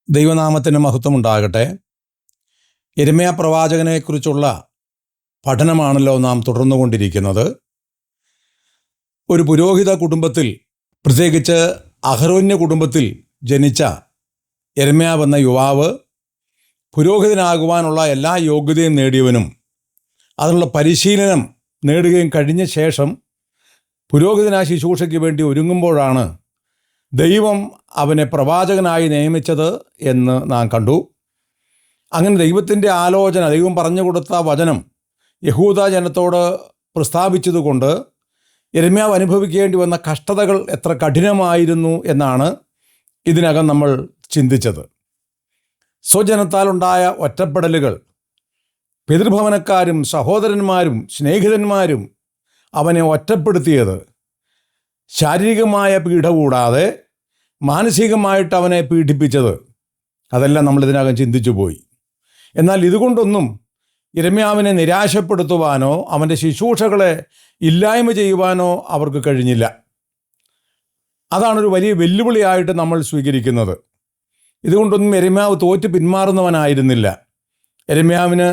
ദൈവനാമത്തിന് മഹത്വമുണ്ടാകട്ടെ. യിരെമ്യാ പ്രവാചകനെക്കുറിച്ചുള്ള പഠനമാണല്ലോ നാം തുടർന്നുകൊണ്ടിരിക്കുന്നത്. ഒരു പുരോഹിത കുടുംബത്തിൽ, പ്രത്യേകിച്ച് അഹരോന്യ കുടുംബത്തിൽ ജനിച്ച യിരെമ്യാവ് എന്ന യുവാവ് പുരോഹിതനാകുവാനുള്ള എല്ലാ യോഗ്യതയും നേടിയവനും അതിനുള്ള പരിശീലനം നേടുകയും കഴിഞ്ഞ ശേഷം പുരോഹിതനായ ശുശ്രൂഷയ്ക്ക് വേണ്ടി ഒരുങ്ങുമ്പോഴാണ് ദൈവം അവനെ പ്രവാചകനായി നിയമിച്ചത് എന്ന് നാം കണ്ടു. അങ്ങനെ ദൈവത്തിൻ്റെ ആലോചന, ദൈവം പറഞ്ഞു കൊടുത്ത വചനം യഹൂദ ജനത്തോട് പ്രസ്താവിച്ചതുകൊണ്ട് യിരെമ്യാവ് അനുഭവിക്കേണ്ടി വന്ന കഷ്ടതകൾ എത്ര കഠിനമായിരുന്നു എന്നാണ് ഇതിനകം നമ്മൾ ചിന്തിച്ചത്. സ്വജനത്താലുണ്ടായ ഒറ്റപ്പെടലുകൾ, പിതൃഭവനക്കാരും സഹോദരന്മാരും സ്നേഹിതന്മാരും അവനെ ഒറ്റപ്പെടുത്തിയത്, ശാരീരികമായ പീഡ കൂടാതെ മാനസികമായിട്ട് അവനെ പീഡിപ്പിച്ചത്, അതെല്ലാം നമ്മളിതിനകം ചിന്തിച്ചു പോയി. എന്നാൽ ഇതുകൊണ്ടൊന്നും യിരെമ്യാവിനെ നിരാശപ്പെടുത്തുവാനോ അവൻ്റെ ശുശ്രൂഷകളെ ഇല്ലായ്മ ചെയ്യുവാനോ അവർക്ക് കഴിഞ്ഞില്ല. അതാണൊരു വലിയ വെല്ലുവിളിയായിട്ട് നമ്മൾ സ്വീകരിക്കുന്നത്. ഇതുകൊണ്ടൊന്നും യിരെമ്യാവ് തോറ്റ് പിന്മാറുന്നവനായിരുന്നില്ല. യിരെമ്യാവിന്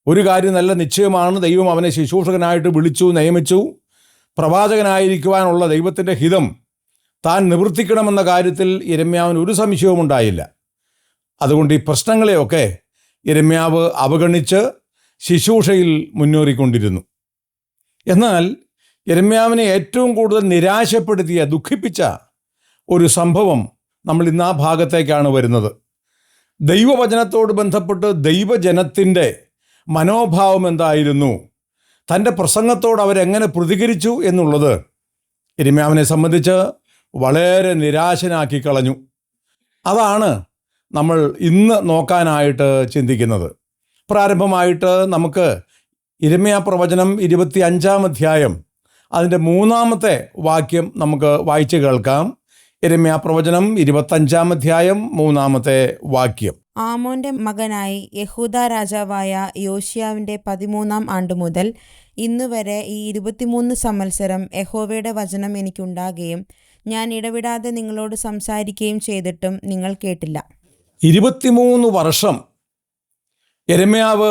ഒരു കാര്യം നല്ല നിശ്ചയമാണ്, ദൈവം അവനെ ശുശ്രൂഷകനായിട്ട് വിളിച്ചു, നിയമിച്ചു. പ്രവാചകനായിരിക്കുവാനുള്ള ദൈവത്തിൻ്റെ ഹിതം താൻ നിവർത്തിക്കണമെന്ന കാര്യത്തിൽ യിരെമ്യാവിന് ഒരു സംശയവും ഉണ്ടായില്ല. അതുകൊണ്ട് ഈ പ്രശ്നങ്ങളെയൊക്കെ യിരെമ്യാവ് അവഗണിച്ച് ശുശ്രൂഷയിൽ മുന്നേറിക്കൊണ്ടിരുന്നു. എന്നാൽ യിരെമ്യാവിനെ ഏറ്റവും കൂടുതൽ നിരാശപ്പെടുത്തിയ, ദുഃഖിപ്പിച്ച ഒരു സംഭവം നമ്മൾ ഇന്ന് ആ ഭാഗത്തേക്കാണ് വരുന്നത്. ദൈവവചനത്തോട് ബന്ധപ്പെട്ട് ദൈവജനത്തിൻ്റെ മനോഭാവം എന്തായിരുന്നു, തൻ്റെ പ്രസംഗത്തോട് അവരെങ്ങനെ പ്രതികരിച്ചു എന്നുള്ളത് യിരെമ്യാവിനെ സംബന്ധിച്ച് വളരെ നിരാശനാക്കി കളഞ്ഞു. അതാണ് നമ്മൾ ഇന്ന് നോക്കാനായിട്ട് ചിന്തിക്കുന്നത്. പ്രാരംഭമായിട്ട് നമുക്ക് യിരെമ്യാ പ്രവചനം 25-ാം അധ്യായം അതിൻ്റെ 3-ാമത്തെ വാക്യം നമുക്ക് വായിച്ച് കേൾക്കാം. യിരെമ്യാ പ്രവചനം 25-ാം അധ്യായം 3-ാമത്തെ വാക്യം. ആമോന്റെ മകനായി യഹൂദ രാജാവായ യോശിയാവിൻ്റെ 13-ാം ആണ്ട് മുതൽ ഇന്നുവരെ ഈ 23 സംവത്സരം യഹോവയുടെ വചനം എനിക്കുണ്ടാകുകയും ഞാൻ ഇടവിടാതെ നിങ്ങളോട് സംസാരിക്കുകയും ചെയ്തിട്ടും നിങ്ങൾ കേട്ടില്ല. 23 വർഷം യിരെമ്യാവ്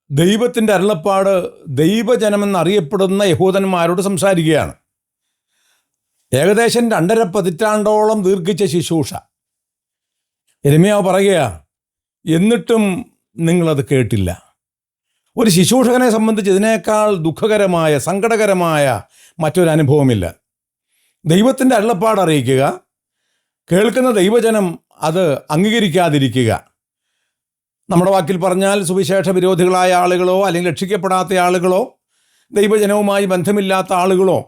ദൈവത്തിൻ്റെ അരുളപ്പാട് ദൈവജനമെന്നറിയപ്പെടുന്ന യഹൂദന്മാരോട് സംസാരിക്കുകയാണ്. ഏകദേശം 2.5 പതിറ്റാണ്ടോളം ദീർഘിച്ച ശുശ്രൂഷ. യിരെമ്യാവ് പറയുക, എന്നിട്ടും നിങ്ങളത് കേട്ടില്ല. ഒരു ശുശ്രൂഷകനെ സംബന്ധിച്ച് ഇതിനേക്കാൾ ദുഃഖകരമായ, സങ്കടകരമായ മറ്റൊരനുഭവമില്ല. ദൈവത്തിൻ്റെ അരുളപ്പാട് അറിയിക്കുക, കേൾക്കുന്ന ദൈവജനം അത് അംഗീകരിക്കാതിരിക്കുക. നമ്മുടെ വാക്കിൽ പറഞ്ഞാൽ സുവിശേഷ വിരോധികളായ ആളുകളോ അല്ലെങ്കിൽ രക്ഷിക്കപ്പെടാത്ത ആളുകളോ ദൈവജനവുമായി ബന്ധമില്ലാത്ത ആളുകളോ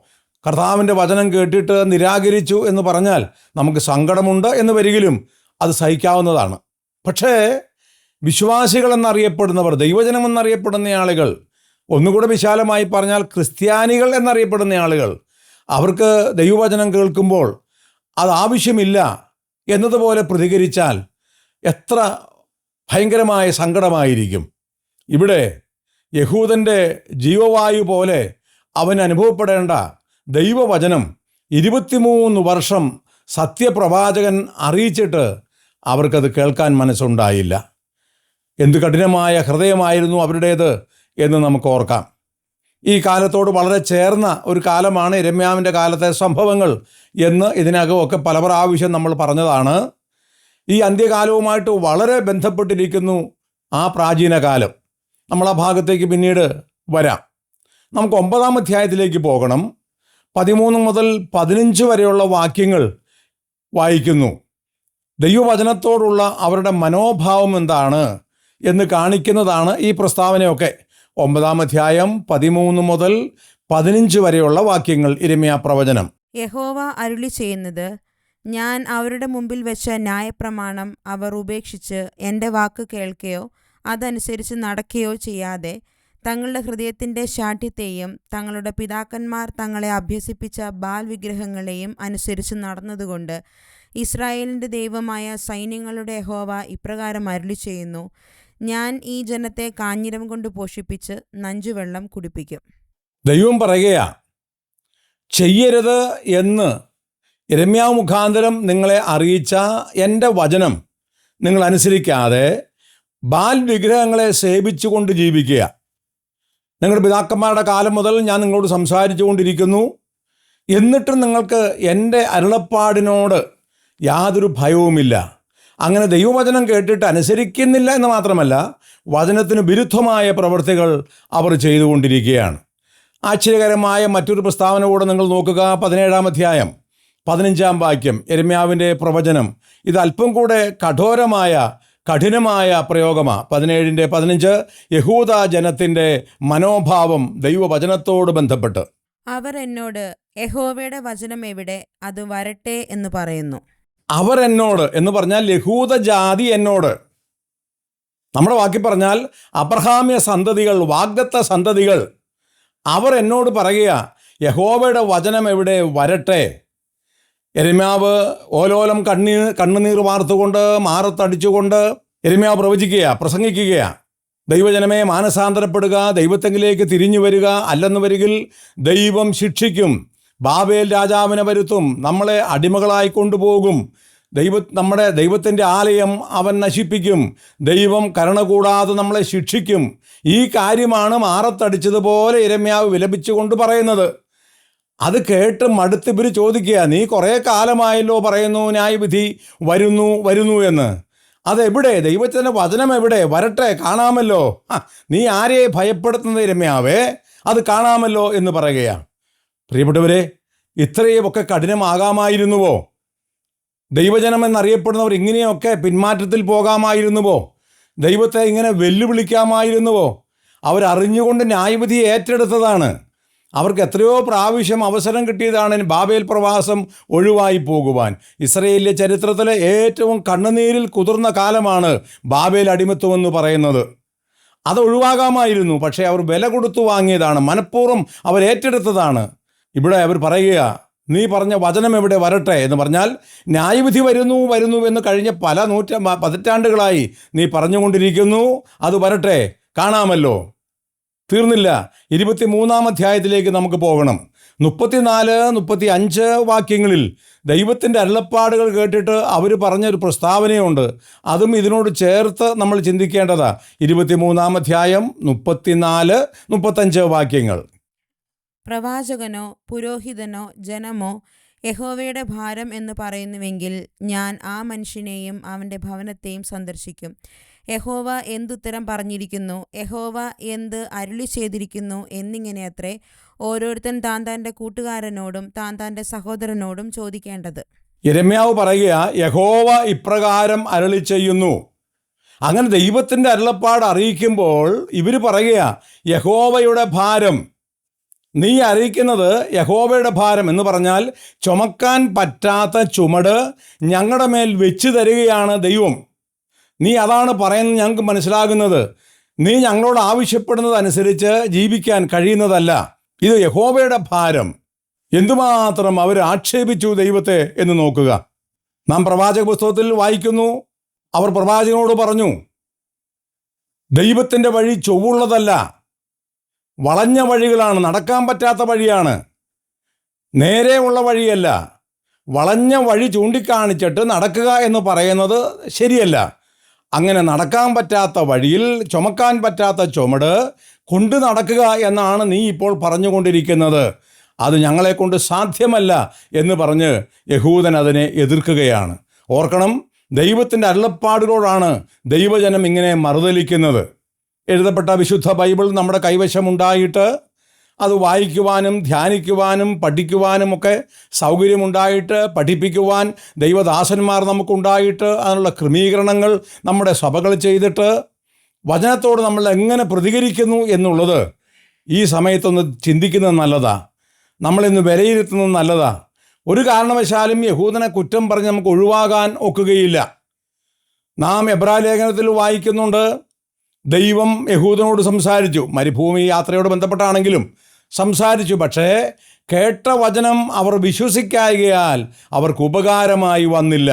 കർത്താവിൻ്റെ വചനം കേട്ടിട്ട് നിരാകരിച്ചു എന്ന് പറഞ്ഞാൽ നമുക്ക് സങ്കടമുണ്ട് എന്ന് വരികിലും അത് സഹിക്കാവുന്നതാണ്. പക്ഷേ വിശ്വാസികളെന്നറിയപ്പെടുന്നവർ, ദൈവജനമെന്നറിയപ്പെടുന്ന ആളുകൾ, ഒന്നുകൂടെ വിശാലമായി പറഞ്ഞാൽ ക്രിസ്ത്യാനികൾ എന്നറിയപ്പെടുന്ന ആളുകൾ, അവർക്ക് ദൈവവചനം കേൾക്കുമ്പോൾ അത് ആവശ്യമില്ല എന്നതുപോലെ പ്രതികരിച്ചാൽ എത്ര ഭയങ്കരമായ സങ്കടമായിരിക്കും. ഇവിടെ യഹൂദൻ്റെ ജീവവായു പോലെ അവൻ അനുഭവപ്പെടേണ്ട ദൈവവചനം 23 വർഷം സത്യപ്രവാചകൻ അറിയിച്ചിട്ട് അവർക്കത് കേൾക്കാൻ മനസ്സുണ്ടായില്ല. എന്ത് കഠിനമായ ഹൃദയമായിരുന്നു അവരുടേത് എന്ന് നമുക്ക് ഓർക്കാം. ഈ കാലത്തോട് വളരെ ചേർന്ന ഒരു കാലമാണ് യിരെമ്യാവിൻ്റെ കാലത്തെ സംഭവങ്ങൾ എന്ന് ഇതിനകമൊക്കെ പല പ്രാവശ്യം നമ്മൾ പറഞ്ഞതാണ്. ഈ അന്ത്യകാലവുമായിട്ട് വളരെ ബന്ധപ്പെട്ടിരിക്കുന്നു ആ പ്രാചീന കാലം. നമ്മൾ ആ ഭാഗത്തേക്ക് പിന്നീട് വരാം. നമുക്ക് 9-ാം അധ്യായത്തിലേക്ക് പോകണം. 13 മുതൽ 15 വരെയുള്ള വാക്യങ്ങൾ വായിക്കുന്നു. ദൈവവചനത്തോടുള്ള അവരുടെ മനോഭാവം എന്താണ് എന്ന് കാണിക്കുന്നതാണ് ഈ പ്രസ്താവനയൊക്കെ. 9-ാം അധ്യായം 13 മുതൽ 15 വരെയുള്ള വാക്യങ്ങൾ യിരെമ്യാ പ്രവചനം. യഹോവ അരുളി ചെയ്യുന്നത്, ഞാൻ അവരുടെ മുമ്പിൽ വെച്ച ന്യായപ്രമാണം അവർ ഉപേക്ഷിച്ച് എൻ്റെ വാക്ക് കേൾക്കുകയോ അതനുസരിച്ച് നടക്കുകയോ ചെയ്യാതെ തങ്ങളുടെ ഹൃദയത്തിൻ്റെ ശാഠ്യത്തെയും തങ്ങളുടെ പിതാക്കന്മാർ തങ്ങളെ അഭ്യസിപ്പിച്ച ബാൽ വിഗ്രഹങ്ങളെയും അനുസരിച്ച് നടന്നതുകൊണ്ട് ഇസ്രായേലിൻ്റെ ദൈവമായ സൈന്യങ്ങളുടെ യഹോവ ഇപ്രകാരം അരുളി ചെയ്യുന്നു, ഞാൻ ഈ ജനത്തെ കാഞ്ഞിരം കൊണ്ട് പോഷിപ്പിച്ച് നഞ്ചുവെള്ളം കുടിപ്പിക്കും. ദൈവം പറയുകയാ, ചെയ്യരുത് എന്ന് യിരെമ്യാവ് മുഖാന്തരം നിങ്ങളെ അറിയിച്ച എൻ്റെ വചനം നിങ്ങൾ അനുസരിക്കാതെ ബാൽ വിഗ്രഹങ്ങളെ സേവിച്ചുകൊണ്ട് ജീവിക്കുക. നിങ്ങളുടെ പിതാക്കന്മാരുടെ കാലം മുതൽ ഞാൻ നിങ്ങളോട് സംസാരിച്ചു കൊണ്ടിരിക്കുന്നു, എന്നിട്ടും നിങ്ങൾക്ക് എൻ്റെ അരുളപ്പാടിനോട് യാതൊരു ഭയവുമില്ല. അങ്ങനെ ദൈവവചനം കേട്ടിട്ട് അനുസരിക്കുന്നില്ല എന്ന് മാത്രമല്ല, വചനത്തിന് വിരുദ്ധമായ പ്രവൃത്തികൾ അവർ ചെയ്തുകൊണ്ടിരിക്കുകയാണ്. ആശ്ചര്യകരമായ മറ്റൊരു പ്രസ്താവന കൂടെ നിങ്ങൾ നോക്കുക. 17-ാം അധ്യായം 15-ാം വാക്യം, യിരെമ്യാവിൻ്റെ പ്രവചനം. ഇത് അല്പം കൂടെ കഠിനമായ പ്രയോഗമാണ്. 17-15 യഹൂദ ജനത്തിൻ്റെ മനോഭാവം ദൈവവചനത്തോട് ബന്ധപ്പെട്ട്. അവർ എന്നോട്, യഹോവയുടെ വചനം എവിടെ, അത് വരട്ടെ എന്ന് പറയുന്നു. അവർ എന്നോട് എന്ന് പറഞ്ഞാൽ യഹൂദ ജാതി എന്നോട്. നമ്മുടെ വാക്കി പറഞ്ഞാൽ അബ്രഹാമ്യ സന്തതികൾ, വാഗ്ദത്ത സന്തതികൾ, അവർ എന്നോട് പറയുക, യഹോവയുടെ വചനം എവിടെ, വരട്ടെ. യിരെമ്യാവ് ഓലോലം കണ്ണുനീർ വാർത്തുകൊണ്ട് മാറത്തടിച്ചുകൊണ്ട് യിരെമ്യാവ് പ്രസംഗിക്കുകയാണ്. ദൈവജനമേ, മാനസാന്തരപ്പെടുക, ദൈവത്തെങ്കിലേക്ക് തിരിഞ്ഞു വരിക, അല്ലെന്ന് വരികിൽ ദൈവം ശിക്ഷിക്കും. ബാബേൽ രാജാവിനെ വരുത്തും, നമ്മളെ അടിമകളായി കൊണ്ടുപോകും. നമ്മുടെ ദൈവത്തിൻ്റെ ആലയം അവൻ നശിപ്പിക്കും. ദൈവം കരുണ കൂടാതെ നമ്മളെ ശിക്ഷിക്കും. ഈ കാര്യമാണ് മാറത്തടിച്ചതുപോലെ യിരെമ്യാവ് വിലപിച്ചുകൊണ്ട് പറയുന്നത്. അത് കേട്ട് മടുത്ത് ഇവർ ചോദിക്കുക, നീ കുറേ കാലമായല്ലോ പറയുന്നു ന്യായവിധി വരുന്നു എന്ന്. അതെവിടെ? ദൈവത്തിൻ്റെ വചനം എവിടെ? വരട്ടെ, കാണാമല്ലോ. നീ ആരെയെ ഭയപ്പെടുത്തുന്നത് യിരെമ്യാവേ? അത് കാണാമല്ലോ എന്ന് പറയുകയാണ്. പ്രിയപ്പെട്ടവരെ, ഇത്രയുമൊക്കെ കഠിനമാകാമായിരുന്നുവോ? ദൈവജനം എന്നറിയപ്പെടുന്നവർ ഇങ്ങനെയൊക്കെ പിന്മാറ്റത്തിൽ പോകാമായിരുന്നുവോ? ദൈവത്തെ ഇങ്ങനെ വെല്ലുവിളിക്കാമായിരുന്നുവോ? അവരറിഞ്ഞുകൊണ്ട് ന്യായവിധിയെ ഏറ്റെടുത്തതാണ്. അവർക്ക് എത്രയോ പ്രാവശ്യം അവസരം കിട്ടിയതാണ് ബാബേൽ പ്രവാസം ഒഴിവായി പോകുവാൻ. ഇസ്രയേലിലെ ചരിത്രത്തിലെ ഏറ്റവും കണ്ണുനീരിൽ കുതിർന്ന കാലമാണ് ബാബേൽ അടിമത്വം എന്ന് പറയുന്നത്. അത് ഒഴിവാകാമായിരുന്നു, പക്ഷേ അവർ വില കൊടുത്തു വാങ്ങിയതാണ്, മനഃപൂർവ്വം അവർ ഏറ്റെടുത്തതാണ്. ഇവിടെ അവർ പറയുക, നീ പറഞ്ഞ വചനം എവിടെ, വരട്ടെ എന്ന് പറഞ്ഞാൽ ന്യായവിധി വരുന്നു എന്ന് കഴിഞ്ഞ പല പതിറ്റാണ്ടുകളായി നീ പറഞ്ഞുകൊണ്ടിരിക്കുന്നു, അത് വരട്ടെ, കാണാമല്ലോ. തീർന്നില്ല. 23-ാം അധ്യായത്തിലേക്ക് നമുക്ക് പോകണം. 34-35 വാക്യങ്ങളിൽ ദൈവത്തിൻ്റെ അരുളപ്പാടുകൾ കേട്ടിട്ട് അവർ പറഞ്ഞൊരു പ്രസ്താവനയുണ്ട്. അതും ഇതിനോട് ചേർത്ത് നമ്മൾ ചിന്തിക്കേണ്ടതാണ്. 23-ാം അധ്യായം 34-35 വാക്യങ്ങൾ. പ്രവാചകനോ പുരോഹിതനോ ജനമോ യഹോവയുടെ ഭാരം എന്ന് പറയുന്നുവെങ്കിൽ ഞാൻ ആ മനുഷ്യനെയും അവൻ്റെ ഭവനത്തെയും സന്ദർശിക്കും. യഹോവ എന്തുത്തരം പറഞ്ഞിരിക്കുന്നു, യഹോവ എന്ത് അരുളി ചെയ്തിരിക്കുന്നു എന്നിങ്ങനെ അത്രേ ഓരോരുത്തൻ താൻ്റെ കൂട്ടുകാരനോടും താൻ്റെ സഹോദരനോടും ചോദിക്കേണ്ടത്. യിരെമ്യാവ് പറയുക, യഹോവ ഇപ്രകാരം അരുളി ചെയ്യുന്നു. അങ്ങനെ ദൈവത്തിൻ്റെ അരുളപ്പാട് അറിയിക്കുമ്പോൾ ഇവർ പറയുക, യഹോവയുടെ ഭാരം. നീ അറിയിക്കുന്നത് യഹോവയുടെ ഭാരം എന്ന് പറഞ്ഞാൽ ചുമക്കാൻ പറ്റാത്ത ചുമട് ഞങ്ങളുടെ മേൽ വെച്ച് തരികയാണ് ദൈവം. നീ അതാണ് പറയുന്നത് ഞങ്ങൾക്ക് മനസ്സിലാകുന്നത്. നീ ഞങ്ങളോട് ആവശ്യപ്പെടുന്നത് അനുസരിച്ച് ജീവിക്കാൻ കഴിയുന്നതല്ല. ഇത് യഹോവയുടെ ഭാരം. എന്തുമാത്രം അവർ ആക്ഷേപിച്ചു ദൈവത്തെ എന്ന് നോക്കുക. നാം പ്രവാചക പുസ്തകത്തിൽ വായിക്കുന്നു, അവർ പ്രവാചകനോട് പറഞ്ഞു, ദൈവത്തിൻ്റെ വഴി ചൊവ്വുള്ളതല്ല, വളഞ്ഞ വഴികളാണ്, നടക്കാൻ പറ്റാത്ത വഴിയാണ്, നേരെയുള്ള വഴിയല്ല. വളഞ്ഞ വഴി ചൂണ്ടിക്കാണിച്ചിട്ട് നടക്കുക എന്ന് പറയുന്നത് ശരിയല്ല. അങ്ങനെ നടക്കാൻ പറ്റാത്ത വഴിയിൽ ചുമക്കാൻ പറ്റാത്ത ചുമട് കൊണ്ട് നടക്കുക എന്നാണ് നീ ഇപ്പോൾ പറഞ്ഞുകൊണ്ടിരിക്കുന്നത്. അത് ഞങ്ങളെക്കൊണ്ട് സാധ്യമല്ല എന്ന് പറഞ്ഞ് യഹൂദൻ അതിനെ എതിർക്കുകയാണ്. ഓർക്കണം, ദൈവത്തിൻ്റെ അരുളപ്പാടുകളോടാണ് ദൈവജനം ഇങ്ങനെ മറുതലിക്കുന്നത്. എഴുതപ്പെട്ട വിശുദ്ധ ബൈബിൾ നമ്മുടെ കൈവശമുണ്ടായിട്ട് അത് വായിക്കുവാനും ധ്യാനിക്കുവാനും പഠിക്കുവാനും ഒക്കെ സൗകര്യമുണ്ടായിട്ട്, പഠിപ്പിക്കുവാൻ ദൈവദാസന്മാർ നമുക്കുണ്ടായിട്ട്, അതിനുള്ള ക്രമീകരണങ്ങൾ നമ്മുടെ സഭകൾ ചെയ്തിട്ട് വചനത്തോട് നമ്മൾ എങ്ങനെ പ്രതികരിക്കുന്നു എന്നുള്ളത് ഈ സമയത്തൊന്ന് ചിന്തിക്കുന്നത് നല്ലതാണ്. നമ്മളിന്ന് വിലയിരുത്തുന്നത് നല്ലതാണ്. ഒരു കാരണവശാലും യഹൂദനെ കുറ്റം പറഞ്ഞ് നമുക്ക് ഒഴിവാകാൻ ഒക്കുകയില്ല. നാം എബ്രായലേഖനത്തിൽ വായിക്കുന്നുണ്ട്, ദൈവം യഹൂദനോട് സംസാരിച്ചു. മരുഭൂമി യാത്രയോട് ബന്ധപ്പെട്ടാണെങ്കിലും സംസാരിച്ചു. പക്ഷേ കേട്ട വചനം അവർ വിശ്വസിക്കായകയാൽ അവർക്ക് ഉപകാരമായി വന്നില്ല.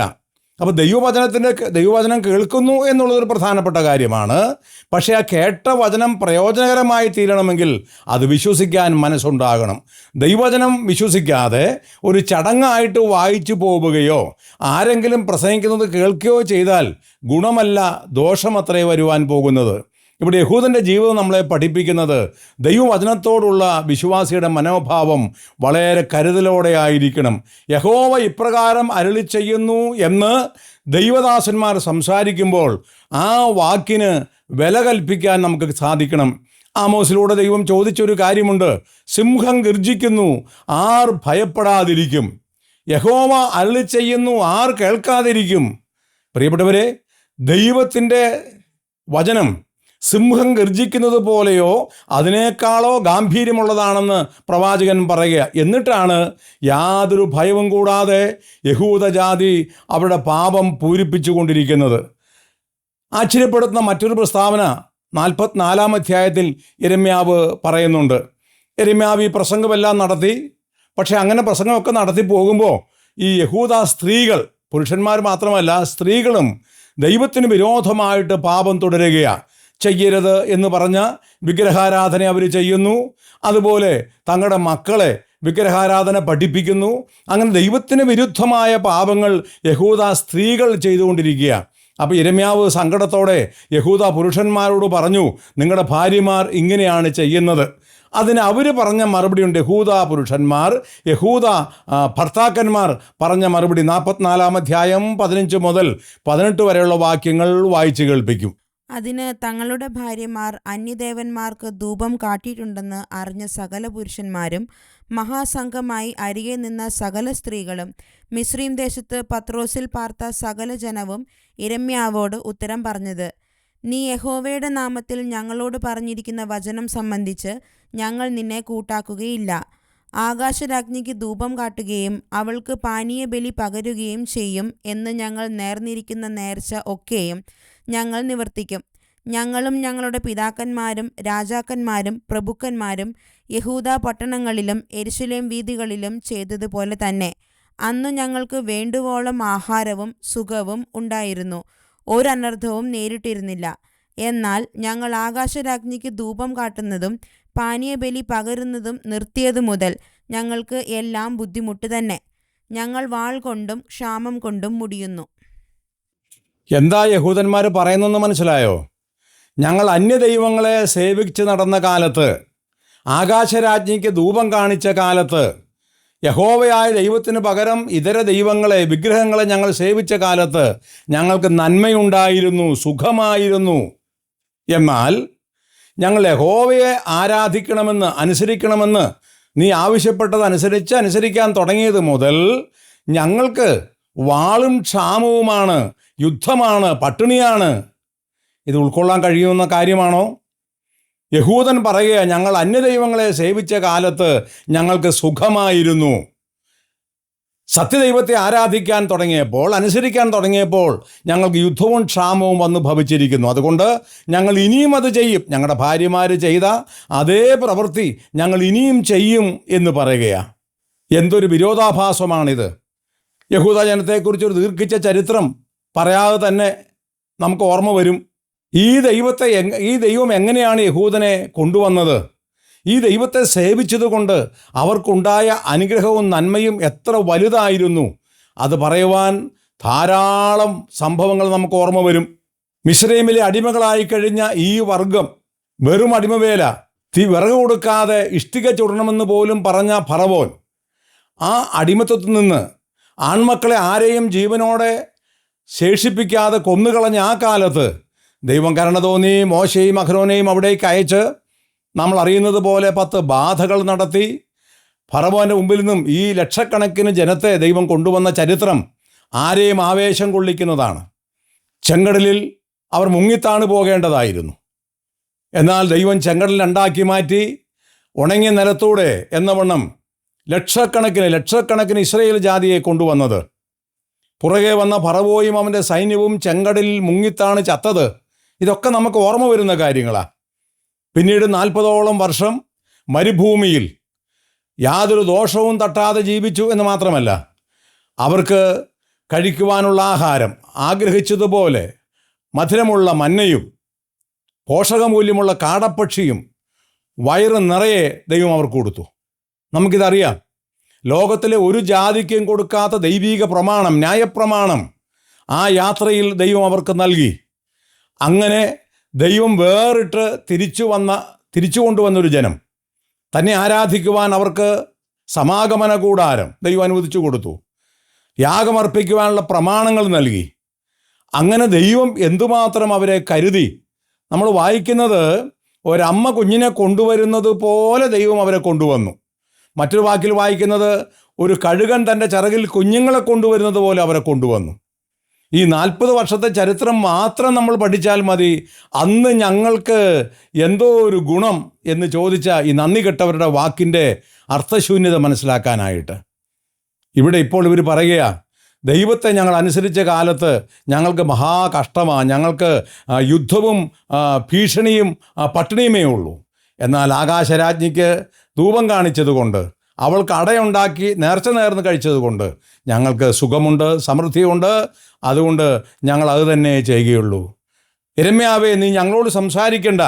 അപ്പോൾ ദൈവവചനം കേൾക്കുന്നു എന്നുള്ളതൊരു പ്രധാനപ്പെട്ട കാര്യമാണ്. പക്ഷേ ആ കേട്ട വചനം പ്രയോജനകരമായി തീരണമെങ്കിൽ അത് വിശ്വസിക്കാൻ മനസ്സുണ്ടാകണം. ദൈവവചനം വിശ്വസിക്കാതെ ഒരു ചടങ്ങായിട്ട് വായിച്ചു പോവുകയോ ആരെങ്കിലും പ്രസംഗിക്കുന്നത് കേൾക്കുകയോ ചെയ്താൽ ഗുണമല്ല, ദോഷമത്രേ വരുവാൻ പോകുന്നത്. ഇവിടെ യഹൂദൻ്റെ ജീവിതം നമ്മളെ പഠിപ്പിക്കുന്നത് ദൈവവചനത്തോടുള്ള വിശ്വാസിയുടെ മനോഭാവം വളരെ കരുതലോടെ ആയിരിക്കണം. യഹോവ ഇപ്രകാരം അരുളി ചെയ്യുന്നു എന്ന് ദൈവദാസന്മാർ സംസാരിക്കുമ്പോൾ ആ വാക്കിന് വില കൽപ്പിക്കാൻ നമുക്ക് സാധിക്കണം. ആമോസിലൂടെ ദൈവം ചോദിച്ചൊരു കാര്യമുണ്ട്. സിംഹം ഗർജിക്കുന്നു, ആർ ഭയപ്പെടാതിരിക്കും? യഹോവ അരുളി ചെയ്യുന്നു, ആർ കേൾക്കാതിരിക്കും? പ്രിയപ്പെട്ടവരെ, ദൈവത്തിൻ്റെ വചനം സിംഹം ഗർജിക്കുന്നത് പോലെയോ അതിനേക്കാളോ ഗാംഭീര്യമുള്ളതാണെന്ന് പ്രവാചകൻ പറയുക. എന്നിട്ടാണ് യാതൊരു ഭയവും കൂടാതെ യഹൂദജാതി അവരുടെ പാപം പൂരിപ്പിച്ചു കൊണ്ടിരിക്കുന്നത്. ആശ്ചര്യപ്പെടുത്തുന്ന മറ്റൊരു പ്രസ്താവന 44-ാം അധ്യായത്തിൽ യിരെമ്യാവ് പറയുന്നുണ്ട്. യിരെമ്യാവ് ഈ പ്രസംഗമെല്ലാം നടത്തി. പക്ഷേ അങ്ങനെ പ്രസംഗമൊക്കെ നടത്തി പോകുമ്പോൾ ഈ യഹൂദ സ്ത്രീകൾ, പുരുഷന്മാർ മാത്രമല്ല സ്ത്രീകളും ദൈവത്തിന് വിരോധമായിട്ട് പാപം തുടരുകയാണ്. ചെയ്യരുത് എന്ന് പറഞ്ഞ വിഗ്രഹാരാധന അവർ ചെയ്യുന്നു. അതുപോലെ തങ്ങളുടെ മക്കളെ വിഗ്രഹാരാധന പഠിപ്പിക്കുന്നു. അങ്ങനെ ദൈവത്തിന് വിരുദ്ധമായ പാപങ്ങൾ യഹൂദ സ്ത്രീകൾ ചെയ്തുകൊണ്ടിരിക്കുക. അപ്പോൾ യിരെമ്യാവ് സങ്കടത്തോടെ യഹൂദ പുരുഷന്മാരോട് പറഞ്ഞു, നിങ്ങളുടെ ഭാര്യമാർ ഇങ്ങനെയാണ് ചെയ്യുന്നത്. അതിന് അവർ പറഞ്ഞ മറുപടിയുണ്ട്. യഹൂദ പുരുഷന്മാർ, യഹൂദ ഭർത്താക്കന്മാർ പറഞ്ഞ മറുപടി 44-ാം അധ്യായം 15 മുതൽ 18 വരെയുള്ള വാക്യങ്ങൾ വായിച്ച് കേൾപ്പിക്കും. അതിന് തങ്ങളുടെ ഭാര്യമാർ അന്യദേവന്മാർക്ക് ധൂപം കാട്ടിയിട്ടുണ്ടെന്ന് അറിഞ്ഞ സകല പുരുഷന്മാരും മഹാസംഘമായി അരികെ നിന്ന സകല സ്ത്രീകളും മിസ്രയീം ദേശത്ത് പത്രോസിൽ പാർത്ത സകല ജനവും യിരെമ്യാവോട് ഉത്തരം പറഞ്ഞത്, നീ യഹോവയുടെ നാമത്തിൽ ഞങ്ങളോട് പറഞ്ഞിരിക്കുന്ന വചനം സംബന്ധിച്ച് ഞങ്ങൾ നിന്നെ കൂട്ടാക്കുകയില്ല. ആകാശരാജ്ഞിക്ക് ധൂപം കാട്ടുകയും അവൾക്ക് പാനീയബലി പകരുകയും ചെയ്യും എന്ന് ഞങ്ങൾ നേർന്നിരിക്കുന്ന നേർച്ച ഒക്കെയും ഞങ്ങൾ നിവർത്തിക്കും. ഞങ്ങളും ഞങ്ങളുടെ പിതാക്കന്മാരും രാജാക്കന്മാരും പ്രഭുക്കന്മാരും യഹൂദ പട്ടണങ്ങളിലും യെരൂശലേം വീഥികളിലും ചെയ്തതുപോലെ തന്നെ. അന്നു ഞങ്ങൾക്ക് വേണ്ടുവോളം ആഹാരവും സുഖവും ഉണ്ടായിരുന്നു, ഒരനർത്ഥവും നേരിട്ടിരുന്നില്ല. എന്നാൽ ഞങ്ങൾ ആകാശരാജ്ഞിക്ക് ധൂപം കാട്ടുന്നതും പാനീയബലി പകരുന്നതും നിർത്തിയതു മുതൽ ഞങ്ങൾക്ക് എല്ലാം ബുദ്ധിമുട്ട് തന്നെ. ഞങ്ങൾ വാൾ കൊണ്ടും ക്ഷാമം കൊണ്ടും മുടിയുന്നു. എന്താ യഹൂദന്മാർ പറയുന്നെന്ന് മനസ്സിലായോ? ഞങ്ങൾ അന്യദൈവങ്ങളെ സേവിച്ച് നടന്ന കാലത്ത്, ആകാശരാജ്ഞിക്ക് ധൂപം കാണിച്ച കാലത്ത്, യഹോവയായ ദൈവത്തിന് പകരം ഇതര ദൈവങ്ങളെ, വിഗ്രഹങ്ങളെ ഞങ്ങൾ സേവിച്ച കാലത്ത് ഞങ്ങൾക്ക് നന്മയുണ്ടായിരുന്നു, സുഖമായിരുന്നു. എന്നാൽ ഞങ്ങൾ യഹോവയെ ആരാധിക്കണമെന്ന്, അനുസരിക്കണമെന്ന് നീ അനുസരിക്കാൻ തുടങ്ങിയത് മുതൽ ഞങ്ങൾക്ക് വാളും ക്ഷാമവുമാണ്, യുദ്ധമാണ്, പട്ടിണിയാണ്. ഇത് ഉൾക്കൊള്ളാൻ കഴിയുന്ന കാര്യമാണോ? യഹൂദൻ പറയുക, ഞങ്ങൾ അന്യദൈവങ്ങളെ സേവിച്ച കാലത്ത് ഞങ്ങൾക്ക് സുഖമായിരുന്നു. സത്യദൈവത്തെ ആരാധിക്കാൻ തുടങ്ങിയപ്പോൾ, അനുസരിക്കാൻ തുടങ്ങിയപ്പോൾ ഞങ്ങൾക്ക് യുദ്ധവും ക്ഷാമവും വന്ന് ഭവിച്ചിരിക്കുന്നു. അതുകൊണ്ട് ഞങ്ങൾ ഇനിയും അത് ചെയ്യും. ഞങ്ങളുടെ ഭാര്യമാർ ചെയ്ത അതേ പ്രവൃത്തി ഞങ്ങൾ ഇനിയും ചെയ്യും എന്ന് പറയുകയാണ്. എന്തൊരു വിരോധാഭാസമാണിത്! യഹൂദ ജനത്തെക്കുറിച്ചൊരു ദീർഘിച്ച ചരിത്രം പറയാതെ തന്നെ നമുക്ക് ഓർമ്മ വരും. ഈ ദൈവം എങ്ങനെയാണ് യഹൂദനെ കൊണ്ടുവന്നത്? ഈ ദൈവത്തെ സേവിച്ചതുകൊണ്ട് അവർക്കുണ്ടായ അനുഗ്രഹവും നന്മയും എത്ര വലുതായിരുന്നു! അത് പറയുവാൻ ധാരാളം സംഭവങ്ങൾ നമുക്ക് ഓർമ്മ വരും. മിസ്രയീമിലെ അടിമകളായി കഴിഞ്ഞ ഈ വർഗം വെറും അടിമവേല, വിറക് കൊടുക്കാതെ ഇഷ്ടിക ചുടണമെന്ന് പോലും പറഞ്ഞ ഫറവോൻ, ആ അടിമത്വത്തിൽ നിന്ന് ആൺമക്കളെ ആരെയും ജീവനോടെ ശേഷിപ്പിക്കാതെ കൊന്നുകളഞ്ഞ ആ കാലത്ത് ദൈവം കരുണ തോന്നി മോശയെയും അഹ്റോനെയും അവിടേക്ക് അയച്ച് നമ്മൾ അറിയുന്നത് പോലെ 10 ബാധകൾ നടത്തി ഫറവോൻ്റെ മുമ്പിൽ നിന്നും ഈ ലക്ഷക്കണക്കിന് ജനത്തെ ദൈവം കൊണ്ടുവന്ന ചരിത്രം ആരെയും ആവേശം കൊള്ളിക്കുന്നതാണ്. ചെങ്കടലിൽ അവർ മുങ്ങിത്താണ് പോകേണ്ടതായിരുന്നു. എന്നാൽ ദൈവം ചെങ്കടൽ 2ആക്കി മാറ്റി ഉണങ്ങിയ നിലത്തൂടെ എന്നവണ്ണം ലക്ഷക്കണക്കിന് ഇസ്രായേൽ ജാതിയെ കൊണ്ടുവന്നത്. പുറകെ വന്ന ഫറവോയും അവൻ്റെ സൈന്യവും ചെങ്കടലിൽ മുങ്ങിത്താണ് ചത്തത്. ഇതൊക്കെ നമുക്ക് ഓർമ്മ വരുന്ന കാര്യങ്ങളാണ്. പിന്നീട് 40ഓളം വർഷം മരുഭൂമിയിൽ യാതൊരു ദോഷവും തട്ടാതെ ജീവിച്ചു എന്ന് മാത്രമല്ല, അവർക്ക് കഴിക്കുവാനുള്ള ആഹാരം ആഗ്രഹിച്ചതുപോലെ മധുരമുള്ള മന്നയും പോഷകമൂല്യമുള്ള കാടപ്പക്ഷിയും വയറ് നിറയെ ദൈവം അവർക്ക് കൊടുത്തു. നമുക്കിതറിയാം. ലോകത്തിലെ ഒരു ജാതിക്കും കൊടുക്കാത്ത ദൈവീക പ്രമാണം, ന്യായപ്രമാണം ആ യാത്രയിൽ ദൈവം അവർക്ക് നൽകി. അങ്ങനെ ദൈവം വേറിട്ട് തിരിച്ചു കൊണ്ടുവന്നൊരു ജനം, തന്നെ ആരാധിക്കുവാൻ അവർക്ക് സമാഗമന കൂടാരം ദൈവം അനുവദിച്ചു കൊടുത്തു. യാഗമർപ്പിക്കുവാനുള്ള പ്രമാണങ്ങൾ നൽകി. അങ്ങനെ ദൈവം എന്തുമാത്രം അവരെ കരുതി. നമ്മൾ വായിക്കുന്നത്, ഒരമ്മ കുഞ്ഞിനെ കൊണ്ടുവരുന്നത് പോലെ ദൈവം അവരെ കൊണ്ടുവന്നു. മറ്റൊരു വാക്കിൽ വായിക്കുന്നത്, ഒരു കഴുകൻ തൻ്റെ ചിറകിൽ കുഞ്ഞുങ്ങളെ കൊണ്ടുവരുന്നത് പോലെ അവരെ കൊണ്ടുവന്നു. ഈ 40 വർഷത്തെ ചരിത്രം മാത്രം നമ്മൾ പഠിച്ചാൽ മതി, അന്ന് ഞങ്ങൾക്ക് എന്തോ ഒരു ഗുണം എന്ന് ചോദിച്ച ഈ നന്ദി കെട്ടവരുടെ വാക്കിൻ്റെ അർത്ഥശൂന്യത മനസ്സിലാക്കാനായിട്ട്. ഇവിടെ ഇപ്പോൾ ഇവർ പറയുക, ദൈവത്തെ ഞങ്ങൾ അനുസരിച്ച കാലത്ത് ഞങ്ങൾക്ക് മഹാകഷ്ടമാണ്, ഞങ്ങൾക്ക് യുദ്ധവും ഭീഷണിയും പട്ടിണിയുമേ ഉള്ളൂ. എന്നാൽ ആകാശരാജ്ഞിക്ക് ധൂപം കാണിച്ചതുകൊണ്ട്, അവൾക്ക് അടയുണ്ടാക്കി നേർച്ച നേർന്ന് കഴിച്ചതുകൊണ്ട് ഞങ്ങൾക്ക് സുഖമുണ്ട്, സമൃദ്ധിയുണ്ട്. അതുകൊണ്ട് ഞങ്ങൾ അത് തന്നെ ചെയ്യുകയുള്ളൂ. യിരെമ്യാവേ, നീ ഞങ്ങളോട് സംസാരിക്കണ്ട,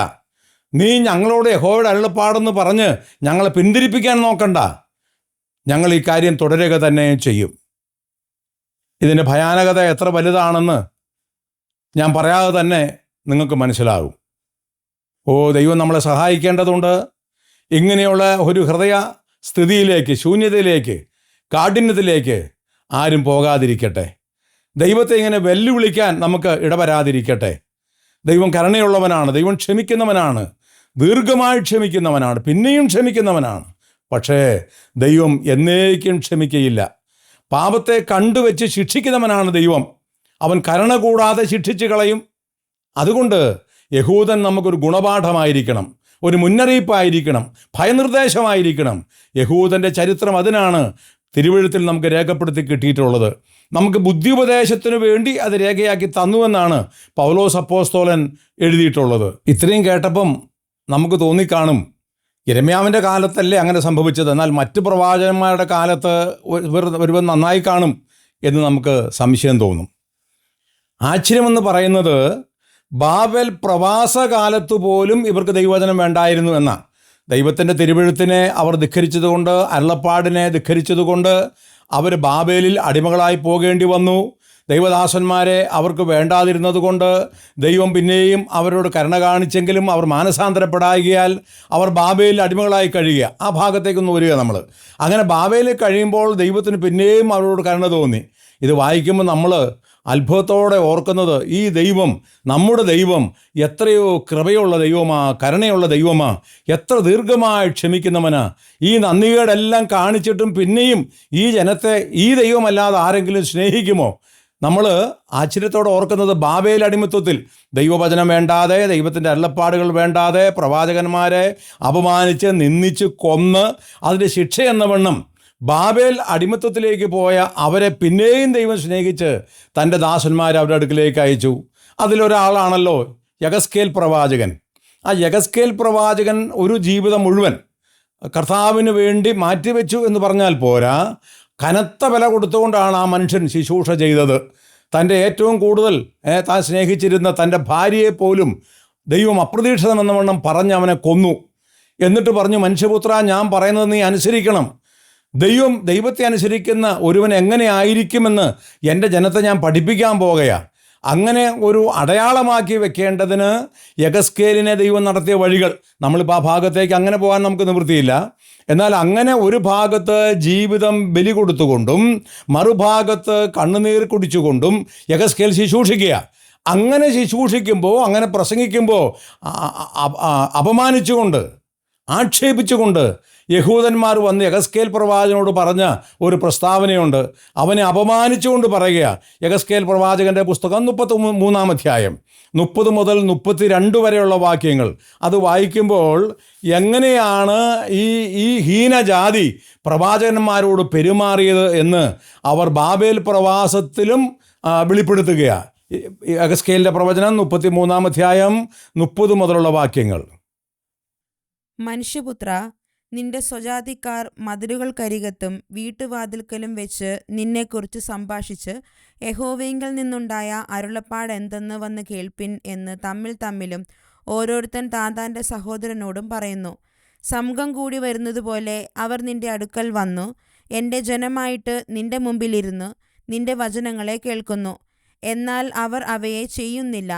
നീ ഞങ്ങളോട് യഹോവയുടെ അരുളപ്പാടെന്ന് പറഞ്ഞ് ഞങ്ങളെ പിന്തിരിപ്പിക്കാൻ നോക്കണ്ട. ഞങ്ങൾ ഈ കാര്യം തുടരുക തന്നെ ചെയ്യും. ഇതിൻ്റെ ഭയാനകത എത്ര വലുതാണെന്ന് ഞാൻ പറയാതെ തന്നെ നിങ്ങൾക്ക് മനസ്സിലാകും. ദൈവം നമ്മളെ സഹായിക്കേണ്ടതുണ്ട്. ഇങ്ങനെയുള്ള ഒരു ഹൃദയ സ്ഥിതിയിലേക്ക്, ശൂന്യതയിലേക്ക്, കാഠിന്യത്തിലേക്ക് ആരും പോകാതിരിക്കട്ടെ. ദൈവത്തെ ഇങ്ങനെ വെല്ലുവിളിക്കാൻ നമുക്ക് ഇടവരാതിരിക്കട്ടെ. ദൈവം കരുണയുള്ളവനാണ്, ദൈവം ക്ഷമിക്കുന്നവനാണ്, ദീർഘമായി ക്ഷമിക്കുന്നവനാണ്, പിന്നെയും ക്ഷമിക്കുന്നവനാണ്. പക്ഷേ ദൈവം എന്നേക്കും ക്ഷമിക്കയില്ല. പാപത്തെ കണ്ടുവെച്ച് ശിക്ഷിക്കുന്നവനാണ് ദൈവം. അവൻ കരുണ കൂടാതെ ശിക്ഷിച്ചു കളയും. അതുകൊണ്ട് യഹൂദൻ നമുക്കൊരു ഗുണപാഠമായിരിക്കണം, ഒരു മുന്നറിയിപ്പായിരിക്കണം, ഭയനിർദ്ദേശമായിരിക്കണം. യഹൂദൻ്റെ ചരിത്രം അതിനാണ് തിരുവെഴുത്തിൽ നമുക്ക് രേഖപ്പെടുത്തി കിട്ടിയിട്ടുള്ളത്. നമുക്ക് ബുദ്ധിയുപദേശത്തിനു വേണ്ടി അത് രേഖയാക്കി തന്നുവെന്നാണ് പൗലോസ് അപ്പോസ്തലൻ എഴുതിയിട്ടുള്ളത്. ഇത്രയും കേട്ടപ്പം നമുക്ക് തോന്നിക്കാണും, യിരെമ്യാവിൻ്റെ കാലത്തല്ലേ അങ്ങനെ സംഭവിച്ചത്, എന്നാൽ മറ്റ് പ്രവാചകന്മാരുടെ കാലത്ത് ഒരുവൻ നന്നായി കാണും എന്ന് നമുക്ക് സംശയം തോന്നും. ആശ്ചര്യമെന്ന് പറയുന്നത്, ബാബേൽ പ്രവാസകാലത്തു പോലും ഇവർക്ക് ദൈവവചനം വേണ്ടായിരുന്നു എന്ന. ദൈവത്തിൻ്റെ തിരുവെഴുത്തിനെ അവർ ധിക്കരിച്ചതുകൊണ്ട്, അരുളപ്പാടിനെ ധിക്കരിച്ചതുകൊണ്ട് അവർ ബാബേലിൽ അടിമകളായി പോകേണ്ടി വന്നു. ദൈവദാസന്മാരെ അവർക്ക് വേണ്ടാതിരുന്നത് കൊണ്ട് ദൈവം പിന്നെയും അവരോട് കരുണ കാണിച്ചെങ്കിലും അവർ മാനസാന്തരപ്പെടാകിയാൽ അവർ ബാബേലിൽ അടിമകളായി കഴിയുക. ആ ഭാഗത്തേക്കൊന്ന് വരിക നമ്മൾ. അങ്ങനെ ബാബേലിൽ കഴിയുമ്പോൾ ദൈവത്തിന് പിന്നെയും അവരോട് കരുണ തോന്നി. ഇത് വായിക്കുമ്പോൾ നമ്മൾ അത്ഭുതത്തോടെ ഓർക്കുന്നത്, ഈ ദൈവം, നമ്മുടെ ദൈവം എത്രയോ കൃപയുള്ള ദൈവമാ, കരുണയുള്ള ദൈവമാ, എത്ര ദീർഘമായി ക്ഷമിക്കുന്നവനാ. ഈ നന്ദികേടെല്ലാം കാണിച്ചിട്ടും പിന്നെയും ഈ ജനത്തെ ഈ ദൈവമല്ലാതെ ആരെങ്കിലും സ്നേഹിക്കുമോ? നമ്മൾ ആശ്ചര്യത്തോടെ ഓർക്കുന്നത്, ബാബേൽ അടിമത്വത്തിൽ ദൈവവചനം വേണ്ടാതെ, ദൈവത്തിൻ്റെ അരുളപ്പാടുകൾ വേണ്ടാതെ പ്രവാചകന്മാരെ അപമാനിച്ച് നിന്ദിച്ച് കൊന്ന് അതിൻ്റെ ശിക്ഷ എന്ന വണ്ണം ബാബേൽ അടിമത്വത്തിലേക്ക് പോയ അവരെ പിന്നെയും ദൈവം സ്നേഹിച്ച് തൻ്റെ ദാസന്മാരെ അവരുടെ അടുക്കിലേക്ക് അയച്ചു. അതിലൊരാളാണല്ലോ യഗസ്കേൽ പ്രവാചകൻ. ആ യഗസ്കേൽ പ്രവാചകൻ ഒരു ജീവിതം മുഴുവൻ കർത്താവിന് വേണ്ടി മാറ്റിവെച്ചു എന്ന് പറഞ്ഞാൽ പോരാ, കനത്ത വില കൊടുത്തുകൊണ്ടാണ് ആ മനുഷ്യൻ ശുശ്രൂഷ ചെയ്തത്. തൻ്റെ ഏറ്റവും കൂടുതൽ താൻ സ്നേഹിച്ചിരുന്ന തൻ്റെ ഭാര്യയെ പോലും ദൈവം അപ്രതീക്ഷിതമെന്ന വണ്ണം പറഞ്ഞ് അവനെ കൊന്നു. എന്നിട്ട് പറഞ്ഞു, മനുഷ്യപുത്ര, ഞാൻ പറയുന്നത് നീ അനുസരിക്കണം. ദൈവത്തെ അനുസരിക്കുന്ന ഒരുവൻ എങ്ങനെ ആയിരിക്കുമെന്ന് എൻ്റെ ജനത്തെ ഞാൻ പഠിപ്പിക്കാൻ പോകുകയാണ്. അങ്ങനെ ഒരു അടയാളമാക്കി വെക്കേണ്ടതിന് യഗസ്കേലിനെ ദൈവം നടത്തിയ വഴികൾ. നമ്മളിപ്പോൾ ആ ഭാഗത്തേക്ക് അങ്ങനെ പോകാൻ നമുക്ക് നിവൃത്തിയില്ല. എന്നാൽ അങ്ങനെ ഒരു ഭാഗത്ത് ജീവിതം ബലി കൊടുത്തുകൊണ്ടും മറുഭാഗത്ത് കണ്ണുനീർ കുടിച്ചുകൊണ്ടും യഗസ്കേൽ ശുശ്രൂഷിക്കുക. അങ്ങനെ ശുശ്രൂഷിക്കുമ്പോൾ, അങ്ങനെ പ്രസംഗിക്കുമ്പോൾ അപമാനിച്ചുകൊണ്ട്, ആക്ഷേപിച്ചുകൊണ്ട് യഹൂദന്മാർ വന്ന് യഗസ്കേൽ പ്രവാചകനോട് പറഞ്ഞ ഒരു പ്രസ്താവനയുണ്ട്. അവനെ അപമാനിച്ചുകൊണ്ട് പറയുക. യഗസ്കേൽ പ്രവാചകൻ്റെ പുസ്തകം 33-ാം അധ്യായം 30 മുതൽ 32 വരെയുള്ള വാക്യങ്ങൾ. അത് വായിക്കുമ്പോൾ എങ്ങനെയാണ് ഈ ഹീനജാതി പ്രവാചകന്മാരോട് പെരുമാറിയത് എന്ന് അവർ ബാബേൽ പ്രവാസത്തിലും വെളിപ്പെടുത്തുകയാണ്. യഗസ്കേലിൻ്റെ പ്രവചനം 33-ാം അധ്യായം 30 മുതലുള്ള വാക്യങ്ങൾ. മനുഷ്യപുത്ര, നിന്റെ സ്വജാതിക്കാർ മതിലുകൾക്കരികത്തും വീട്ടുവാതിൽക്കലും വെച്ച് നിന്നെക്കുറിച്ച് സംഭാഷിച്ച് യഹോവയിങ്കൽ നിന്നുണ്ടായ അരുളപ്പാട് എന്തെന്ന് വന്ന് കേൾപ്പിൻ എന്ന് തമ്മിലും ഓരോരുത്തൻ താന്താൻ്റെ സഹോദരനോടും പറയുന്നു. സംഘം കൂടി വരുന്നതുപോലെ അവർ നിന്റെ അടുക്കൽ വന്നു എൻ്റെ ജനമായിട്ട് നിന്റെ മുമ്പിലിരുന്ന് നിന്റെ വചനങ്ങളെ കേൾക്കുന്നു. എന്നാൽ അവർ അവയെ ചെയ്യുന്നില്ല.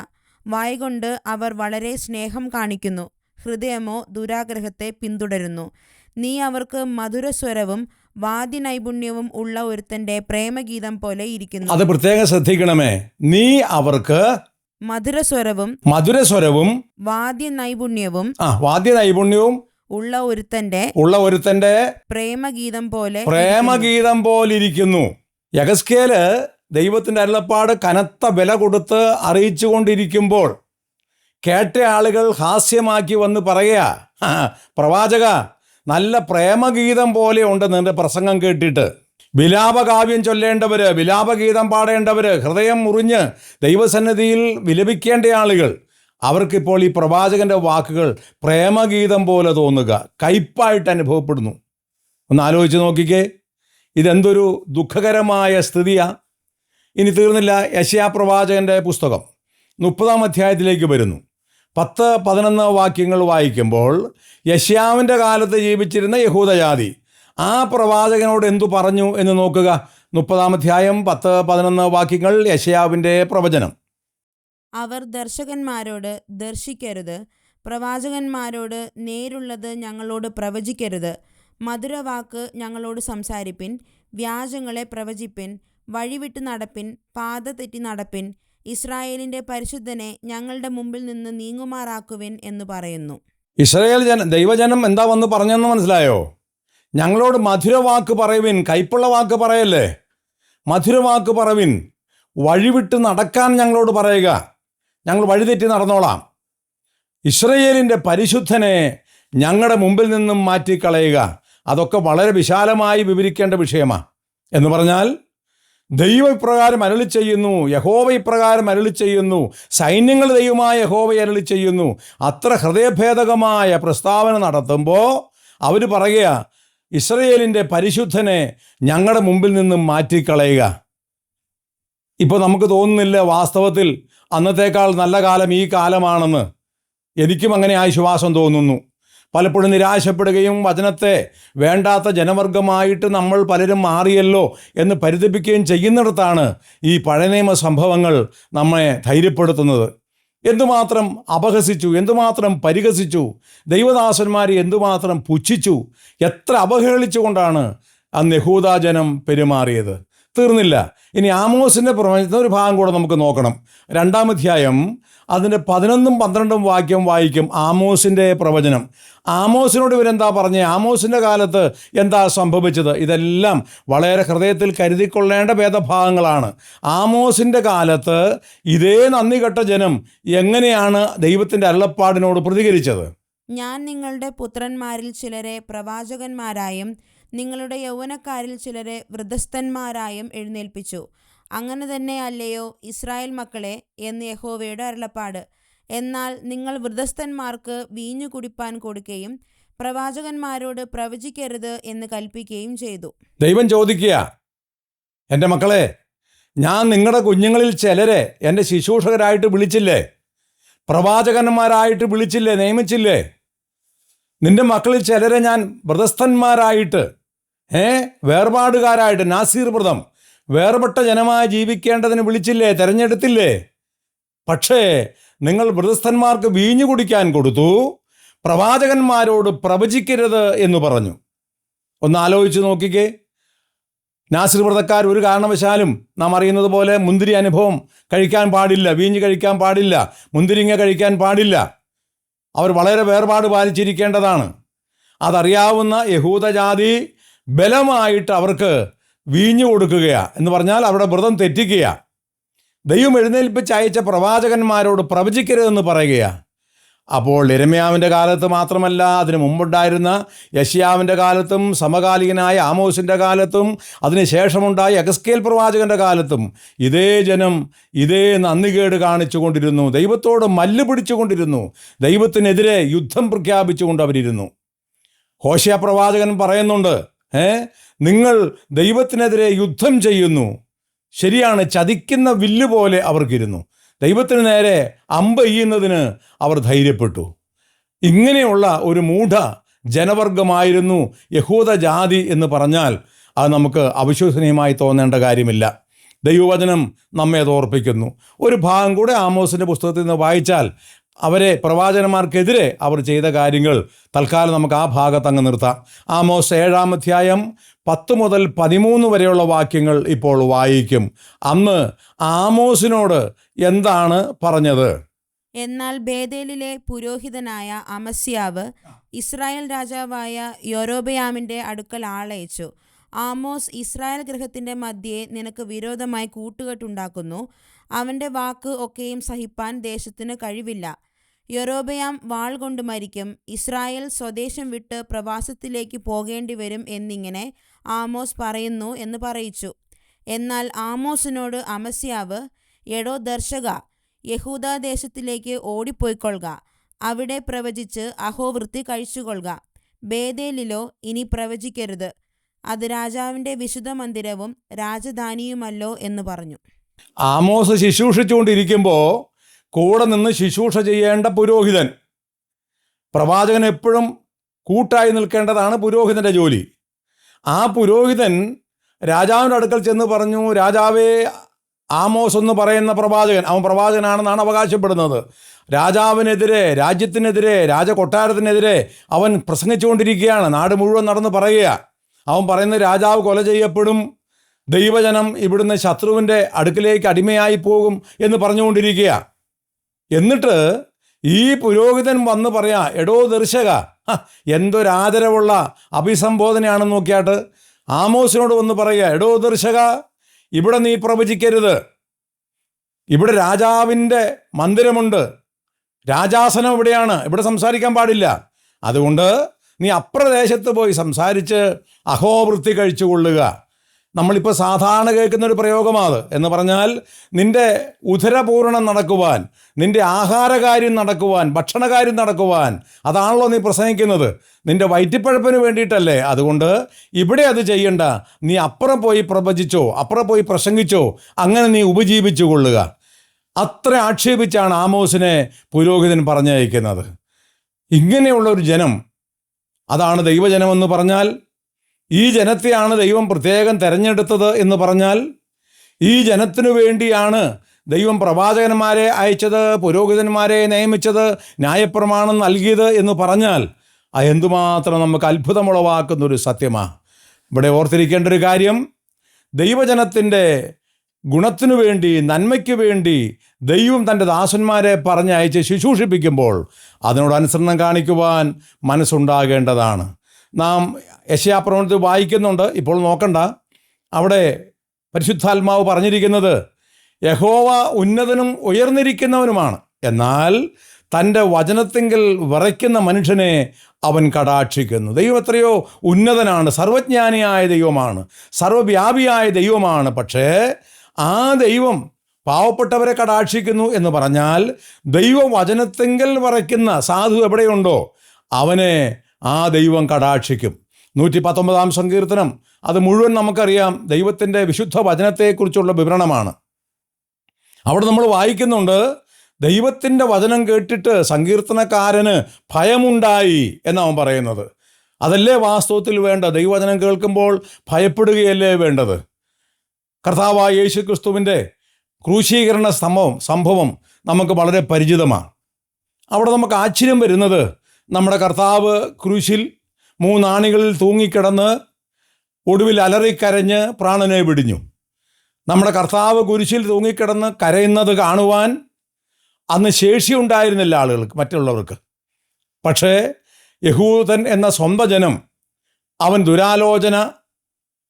വായ്കൊണ്ട് അവർ വളരെ സ്നേഹം കാണിക്കുന്നു, ഹൃദയമോ ദുരാഗ്രഹത്തെ പിന്തുടരുന്നു. നീ അവർക്ക് മധുരസ്വരവും വാദ്യനൈപുണ്യവും ഉള്ള ഒരുത്തൻ്റെ പ്രേമഗീതം പോലെ ഇരിക്കുന്നു. അത് പ്രത്യേകം ശ്രദ്ധിക്കണമേ. നീ അവർക്ക് മധുരസ്വരവും വാദ്യനൈപുണ്യവും ഉള്ള ഒരുത്തന്റെ പ്രേമഗീതം പോലിരിക്കുന്നു. യഹസ്കേല് ദൈവത്തിന്റെ അരുളപ്പാട് കനത്ത വില കൊടുത്ത് അറിയിച്ചുകൊണ്ടിരിക്കുമ്പോൾ കേട്ട ആളുകൾ ഹാസ്യമാക്കി വന്ന് പറയുക, പ്രവാചക, നല്ല പ്രേമഗീതം പോലെ ഉണ്ട് നിന്റെ പ്രസംഗം കേട്ടിട്ട്. വിലാപകാവ്യം ചൊല്ലേണ്ടവര്, വിലാപഗീതം പാടേണ്ടവര്, ഹൃദയം മുറിഞ്ഞ് ദൈവസന്നിധിയിൽ വിലപിക്കേണ്ട ആളുകൾ, അവർക്കിപ്പോൾ ഈ പ്രവാചകന്റെ വാക്കുകൾ പ്രേമഗീതം പോലെ തോന്നുക, കയ്പായിട്ട് അനുഭവപ്പെടുന്നു. ഒന്ന് ആലോചിച്ച് നോക്കിക്കേ, ഇതെന്തൊരു ദുഃഖകരമായ സ്ഥിതിയാ. ഇനി തീർന്നില്ല. യെശയ്യാ പ്രവാചകന്റെ പുസ്തകം 30-ാം അധ്യായത്തിലേക്ക് വരുന്നു. 10-11 വാക്യങ്ങൾ വായിക്കുമ്പോൾ യെശയ്യാവിൻ്റെ കാലത്ത് ജീവിച്ചിരുന്ന യഹൂദജാതി ആ പ്രവാചകനോട് എന്തു പറഞ്ഞു എന്ന് നോക്കുക. 30-ാം അധ്യായം 10-11 വാക്യങ്ങൾ, യെശയ്യാവിൻ്റെ പ്രവചനം. അവർ ദർശകന്മാരോട് ദർശിക്കരുത്, പ്രവാചകന്മാരോട് നേരുള്ളത് ഞങ്ങളോട് പ്രവചിക്കരുത്. മധുരവാക്ക് ഞങ്ങളോട് സംസാരിപ്പിൻ, വ്യാജങ്ങളെ പ്രവചിപ്പിൻ, വഴിവിട്ട് നടപ്പിൻ, പാത തെറ്റി നടപ്പിൻ, ഇസ്രായേലിൻ്റെ പരിശുദ്ധനെ ഞങ്ങളുടെ മുമ്പിൽ നിന്ന് നീങ്ങുമാറാക്കുവിൻ എന്ന് പറയുന്നു. ഇസ്രായേൽ ദൈവജനം എന്താ വന്ന് പറഞ്ഞെന്ന് മനസ്സിലായോ? ഞങ്ങളോട് മധുരവാക്ക് പറയുവിൻ, കയ്പുള്ള വാക്ക് പറയല്ലേ, മധുരവാക്ക് പറവിൻ, വഴിവിട്ട് നടക്കാൻ ഞങ്ങളോട് പറയുക, ഞങ്ങൾ വഴിതെറ്റി നടന്നോളാം. ഇസ്രായേലിൻ്റെ പരിശുദ്ധനെ ഞങ്ങളുടെ മുമ്പിൽ നിന്നും മാറ്റിക്കളയുക. അതൊക്കെ വളരെ വിശാലമായി വിവരിക്കേണ്ട വിഷയമാണ്. എന്ന് പറഞ്ഞാൽ ദൈവം ഇപ്രകാരം അരുളി ചെയ്യുന്നു, യഹോവ ഇപ്രകാരം അരുളി ചെയ്യുന്നു, സൈന്യങ്ങൾ ദൈവമായ യഹോവ അരുളി ചെയ്യുന്നു. അത്ര ഹൃദയഭേദകമായ പ്രസ്താവന നടത്തുമ്പോൾ അവർ പറയുക, ഇസ്രായേലിൻ്റെ പരിശുദ്ധനെ ഞങ്ങളുടെ മുമ്പിൽ നിന്നും മാറ്റിക്കളയുക. ഇപ്പോൾ നമുക്ക് തോന്നുന്നില്ല വാസ്തവത്തിൽ അന്നത്തേക്കാൾ നല്ല കാലം ഈ കാലമാണെന്ന്? എനിക്കും അങ്ങനെ ആശ്വാസം തോന്നുന്നു. പലപ്പോഴും നിരാശപ്പെടുകയും വചനത്തെ വേണ്ടാത്ത ജനവർഗമായിട്ട് നമ്മൾ പലരും മാറിയല്ലോ എന്ന് പരിതപിക്കുകയും ചെയ്യുന്നിടത്താണ് ഈ പഴയ നിയമ സംഭവങ്ങൾ നമ്മെ ധൈര്യപ്പെടുത്തുന്നത്. എന്തുമാത്രം അപഹസിച്ചു, എന്തുമാത്രം പരിഹസിച്ചു, ദൈവദാസന്മാരെ എന്തുമാത്രം പുച്ഛിച്ചു, എത്ര അവഹേളിച്ചുകൊണ്ടാണ് അന്ന് യഹൂദാജനം പെരുമാറിയത്. തീർന്നില്ല. ഇനി ആമോസിൻ്റെ പ്രവചനത്തിന് ഒരു ഭാഗം കൂടെ നമുക്ക് നോക്കണം. 2-ാം അധ്യായം അതിൻ്റെ 11-12 വാക്യം വായിക്കും. ആമോസിൻ്റെ പ്രവചനം. ആമോസിനോട് ഇവരെന്താ പറഞ്ഞേ? ആമോസിൻ്റെ കാലത്ത് എന്താ സംഭവിച്ചത്? ഇതെല്ലാം വളരെ ഹൃദയത്തിൽ കരുതിക്കൊള്ളേണ്ട വേദഭാഗങ്ങളാണ്. ആമോസിൻ്റെ കാലത്ത് ഇതേ നന്ദി കെട്ട ജനം എങ്ങനെയാണ് ദൈവത്തിൻ്റെ അരുളപ്പാടിനോട് പ്രതികരിച്ചത്? ഞാൻ നിങ്ങളുടെ പുത്രന്മാരിൽ ചിലരെ പ്രവാചകന്മാരായും നിങ്ങളുടെ യൗവനക്കാരിൽ ചിലരെ വൃദ്ധസ്ഥന്മാരായും എഴുന്നേൽപ്പിച്ചു. അങ്ങനെ തന്നെ അല്ലയോ ഇസ്രായേൽ മക്കളെ എന്ന് യഹോവയുടെ അരുളപ്പാട്. എന്നാൽ നിങ്ങൾ വൃദ്ധസ്ഥന്മാർക്ക് വീഞ്ഞു കുടിപ്പാൻ കൊടുക്കുകയും പ്രവാചകന്മാരോട് പ്രവചിക്കരുത് എന്ന് കൽപ്പിക്കുകയും ചെയ്തു. ദൈവം ചോദിക്കുക, എൻ്റെ മക്കളെ, ഞാൻ നിങ്ങളുടെ കുഞ്ഞുങ്ങളിൽ ചിലരെ എൻ്റെ ശുശ്രൂഷകരായിട്ട് വിളിച്ചില്ലേ? പ്രവാചകന്മാരായിട്ട് വിളിച്ചില്ലേ? നിയമിച്ചില്ലേ? നിന്റെ മക്കളിൽ ചിലരെ ഞാൻ വ്രതസ്ഥന്മാരായിട്ട്, വേർപാടുകാരായിട്ട്, നാസീർ വ്രതം, വേർപെട്ട ജനമായി ജീവിക്കേണ്ടതിന് വിളിച്ചില്ലേ? തിരഞ്ഞെടുത്തില്ലേ? പക്ഷേ നിങ്ങൾ വ്രതസ്ഥന്മാർക്ക് വീഞ്ഞു കുടിക്കാൻ കൊടുത്തു, പ്രവാചകന്മാരോട് പ്രവചിക്കരുത് എന്ന് പറഞ്ഞു. ഒന്ന് ആലോചിച്ച് നോക്കിക്കേ. നാസീർ വ്രതക്കാർ ഒരു കാരണവശാലും നാം അറിയുന്നത് പോലെ മുന്തിരി അനുഭവം കഴിക്കാൻ പാടില്ല, വീഞ്ഞ് കഴിക്കാൻ പാടില്ല, മുന്തിരിങ്ങ കഴിക്കാൻ പാടില്ല. അവർ വളരെ വേർപാട് പാലിച്ചിരിക്കേണ്ടതാണ്. അതറിയാവുന്ന യഹൂദജാതി ബലമായിട്ട് അവർക്ക് വീഞ്ഞു കൊടുക്കുകയാണ്. എന്ന് പറഞ്ഞാൽ അവരുടെ വ്രതം തെറ്റിക്കുകയാണ്. ദൈവം എഴുന്നേൽപ്പിച്ച് അയച്ച പ്രവാചകന്മാരോട് പ്രവചിക്കരുതെന്ന് പറയുകയാണ്. അപ്പോൾ യിരെമ്യാവിൻ്റെ കാലത്ത് മാത്രമല്ല, അതിനു മുമ്പുണ്ടായിരുന്ന യെശയ്യാവിൻ്റെ കാലത്തും സമകാലികനായ ആമോസിൻ്റെ കാലത്തും അതിനുശേഷമുണ്ടായ യഹസ്കേൽ പ്രവാചകൻ്റെ കാലത്തും ഇതേ ജനം ഇതേ നന്ദികേട് കാണിച്ചു കൊണ്ടിരുന്നു, ദൈവത്തോട് മല്ല് പിടിച്ചുകൊണ്ടിരുന്നു, ദൈവത്തിനെതിരെ യുദ്ധം പ്രഖ്യാപിച്ചുകൊണ്ട് അവരിരുന്നു. ഹോശേയ പ്രവാചകൻ പറയുന്നുണ്ട്, നിങ്ങൾ ദൈവത്തിനെതിരെ യുദ്ധം ചെയ്യുന്നു. ശരിയാണ്, ചതിക്കുന്ന വില്ല് പോലെ അവർക്കിരുന്നു. ദൈവത്തിന് നേരെ അമ്പ് എയ്യുന്നതിന് അവർ ധൈര്യപ്പെട്ടു. ഇങ്ങനെയുള്ള ഒരു മൂഢ ജനവർഗമായിരുന്നു യഹൂദ ജാതി എന്ന് പറഞ്ഞാൽ അത് നമുക്ക് അവിശ്വസനീയമായി തോന്നേണ്ട കാര്യമില്ല. ദൈവവചനം നമ്മെ അത് ഓർപ്പിക്കുന്നു. ഒരു ഭാഗം കൂടെ ആമോസിൻ്റെ പുസ്തകത്തിൽ നിന്ന് വായിച്ചാൽ അവരെ പ്രവാചകന്മാർക്കെതിരെ അവർ ചെയ്ത കാര്യങ്ങൾ തൽക്കാലം നമുക്ക് ആ ഭാഗത്ത് അങ്ങ് നിർത്താം. ആമോസ് 7-ാം അധ്യായം 10 മുതൽ 13 വരെയുള്ള വാക്യങ്ങൾ ഇപ്പോൾ വായിക്കും. അന്ന് ആമോസിനോട് എന്താണ് പറഞ്ഞത്? എന്നാൽ ബേതേലിലെ പുരോഹിതനായ അമസ്യാവ് ഇസ്രായേൽ രാജാവായ യൊരോബെയാമിൻ്റെ അടുക്കൽ ആളയച്ചു. ആമോസ് ഇസ്രായേൽ ഗൃഹത്തിൻ്റെ മധ്യേ നിനക്ക് വിരോധമായി കൂട്ടുകെട്ടുണ്ടാക്കുന്നു. അവൻ്റെ വാക്ക് ഒക്കെയും സഹിപ്പാൻ ദേശത്തിന് കഴിവില്ല. യൊരോബെയാം വാൾ കൊണ്ട് മരിക്കും. ഇസ്രായേൽ സ്വദേശം വിട്ട് പ്രവാസത്തിലേക്ക് പോകേണ്ടി വരും എന്നിങ്ങനെ ആമോസ് പറയുന്നു എന്ന് പറയിച്ചു. എന്നാൽ ആമോസിനോട് അമസ്യാവ്, എടോ ദർശക, യഹൂദാദേശത്തിലേക്ക് ഓടിപ്പോയിക്കൊള്ളുക. അവിടെ പ്രവചിച്ച് അഹോവൃത്തി കഴിച്ചുകൊള്ളുക. ബേതേലിലോ ഇനി പ്രവചിക്കരുത്. അത് രാജാവിൻ്റെ വിശുദ്ധ മന്ദിരവും രാജധാനിയുമല്ലോ എന്ന് പറഞ്ഞു. ആമോസ് ശുശ്രൂഷിച്ചുകൊണ്ടിരിക്കുമ്പോൾ കൂടെ നിന്ന് ശുശ്രൂഷ ചെയ്യേണ്ട പുരോഹിതൻ, പ്രവാചകൻ എപ്പോഴും കൂട്ടായി നിൽക്കേണ്ടതാണ് പുരോഹിതൻ്റെ ജോലി. ആ പുരോഹിതൻ രാജാവിൻ്റെ അടുക്കൽ ചെന്ന് പറഞ്ഞു, രാജാവേ, ആമോസ് എന്ന് പറയുന്ന പ്രവാചകൻ, അവൻ പ്രവാചകനാണെന്നാണ് അവകാശപ്പെടുന്നത്, രാജാവിനെതിരെ, രാജ്യത്തിനെതിരെ, രാജകൊട്ടാരത്തിനെതിരെ അവൻ പ്രസംഗിച്ചുകൊണ്ടിരിക്കുകയാണ്. നാട് മുഴുവൻ നടന്ന് പറയുക. അവൻ പറയുന്നത് രാജാവ് കൊല ചെയ്യപ്പെടും, ദൈവജനം ഇവിടുന്ന് ശത്രുവിൻ്റെ അടുക്കിലേക്ക് അടിമയായി പോകും എന്ന് പറഞ്ഞുകൊണ്ടിരിക്കുക. എന്നിട്ട് ഈ പുരോഹിതൻ വന്ന് പറയാ, എടോ ദർശക, എന്തൊരാദരവുള്ള അഭിസംബോധനയാണെന്ന് നോക്കിയാട്ട് ആമോസിനോട് വന്ന് പറയുക, എടോ ദർശക, ഇവിടെ നീ പ്രവചിക്കരുത്. ഇവിടെ രാജാവിൻ്റെ മന്ദിരമുണ്ട്, രാജാസനം ഇവിടെയാണ്, ഇവിടെ സംസാരിക്കാൻ പാടില്ല. അതുകൊണ്ട് നീ അപ്രദേശത്ത് പോയി സംസാരിച്ച് അഹോവൃത്തി കഴിച്ചുകൊള്ളുക. നമ്മളിപ്പോൾ സാധാരണ കേൾക്കുന്നൊരു പ്രയോഗമാണ്. എന്ന് പറഞ്ഞാൽ നിൻ്റെ ഉദരപൂരണം നടക്കുവാൻ, നിൻ്റെ ആഹാരകാര്യം നടക്കുവാൻ, ഭക്ഷണകാര്യം നടക്കുവാൻ, അതാണല്ലോ നീ പ്രസംഗിക്കുന്നത്. നിൻ്റെ വയറ്റിപ്പഴപ്പിന് വേണ്ടിയിട്ടല്ലേ. അതുകൊണ്ട് ഇവിടെ അത് ചെയ്യണ്ട, നീ അപ്പുറം പോയി പ്രവചിച്ചോ, അപ്പുറം പോയി പ്രസംഗിച്ചോ, അങ്ങനെ നീ ഉപജീവിച്ചു കൊള്ളുക. അത്ര ആക്ഷേപിച്ചാണ് ആമോസിനെ പുരോഹിതൻ പറഞ്ഞയക്കുന്നത്. ഇങ്ങനെയുള്ളൊരു ജനം, അതാണ് ദൈവജനമെന്ന് പറഞ്ഞാൽ. ഈ ജനത്തെയാണ് ദൈവം പ്രത്യേകം തിരഞ്ഞെടുത്തത് എന്ന് പറഞ്ഞാൽ, ഈ ജനത്തിനു വേണ്ടിയാണ് ദൈവം പ്രവാചകന്മാരെ അയച്ചത്, പുരോഹിതന്മാരെ നിയമിച്ചത്, ന്യായപ്രമാണം നൽകിയത് എന്ന് പറഞ്ഞാൽ എന്തുമാത്രം നമുക്ക് അത്ഭുതമുളവാക്കുന്നൊരു സത്യമാണ്. ഇവിടെ ഓർത്തിരിക്കേണ്ട ഒരു കാര്യം, ദൈവജനത്തിൻ്റെ ഗുണത്തിനു വേണ്ടി, നന്മയ്ക്ക് വേണ്ടി ദൈവം തൻ്റെ ദാസന്മാരെ പറഞ്ഞയച്ച് ശുശ്രൂഷിപ്പിക്കുമ്പോൾ അതിനോടനുസരണം കാണിക്കുവാൻ മനസ്സുണ്ടാകേണ്ടതാണ്. നാം യെശയ്യാപ്രവചനത്തിൽ വായിക്കുന്നുണ്ട്, ഇപ്പോൾ നോക്കണ്ട. അവിടെ പരിശുദ്ധാത്മാവ് പറഞ്ഞിരിക്കുന്നത്, യഹോവ ഉന്നതനും ഉയർന്നിരിക്കുന്നവനുമാണ്, എന്നാൽ തൻ്റെ വചനത്തിങ്കിൽ വിറയ്ക്കുന്ന മനുഷ്യനെ അവൻ കടാക്ഷിക്കുന്നു. ദൈവം എത്രയോ ഉന്നതനാണ്, സർവജ്ഞാനിയായ ദൈവമാണ്, സർവവ്യാപിയായ ദൈവമാണ്. പക്ഷേ ആ ദൈവം പാവപ്പെട്ടവരെ കടാക്ഷിക്കുന്നു എന്ന് പറഞ്ഞാൽ, ദൈവവചനത്തിങ്കിൽ വിറയ്ക്കുന്ന സാധു എവിടെയുണ്ടോ അവനെ ആ ദൈവം കടാക്ഷിക്കും. 119-ാം സങ്കീർത്തനം, അത് മുഴുവൻ നമുക്കറിയാം, ദൈവത്തിൻ്റെ വിശുദ്ധ വചനത്തെക്കുറിച്ചുള്ള വിവരണമാണ്. അവിടെ നമ്മൾ വായിക്കുന്നുണ്ട്, ദൈവത്തിൻ്റെ വചനം കേട്ടിട്ട് സങ്കീർത്തനക്കാരന് ഭയമുണ്ടായി എന്നവൻ പറയുന്നത്. അതല്ലേ വാസ്തവത്തിൽ വേണ്ട. ദൈവവചനം കേൾക്കുമ്പോൾ ഭയപ്പെടുകയല്ലേ വേണ്ടത്. കർത്താവായ യേശു ക്രിസ്തുവിൻ്റെ ക്രൂശീകരണ സംഭവം നമുക്ക് വളരെ പരിചിതമാണ്. അവിടെ നമുക്ക് ആശ്ചര്യം വരുന്നത്, നമ്മുടെ കർത്താവ് ക്രൂശിൽ 3 ആണികളിൽ തൂങ്ങിക്കിടന്ന് ഒടുവിൽ അലറിക്കരഞ്ഞ് പ്രാണനെ വിടിഞ്ഞു. നമ്മുടെ കർത്താവ് കുരിശിൽ തൂങ്ങിക്കിടന്ന് കരയുന്നത് കാണുവാൻ അന്ന് ശേഷിയുണ്ടായിരുന്നില്ല ആളുകൾക്ക്, മറ്റുള്ളവർക്ക്. പക്ഷേ യഹൂദൻ എന്ന സ്വന്തം ജനം, അവൻ ദുരാലോചന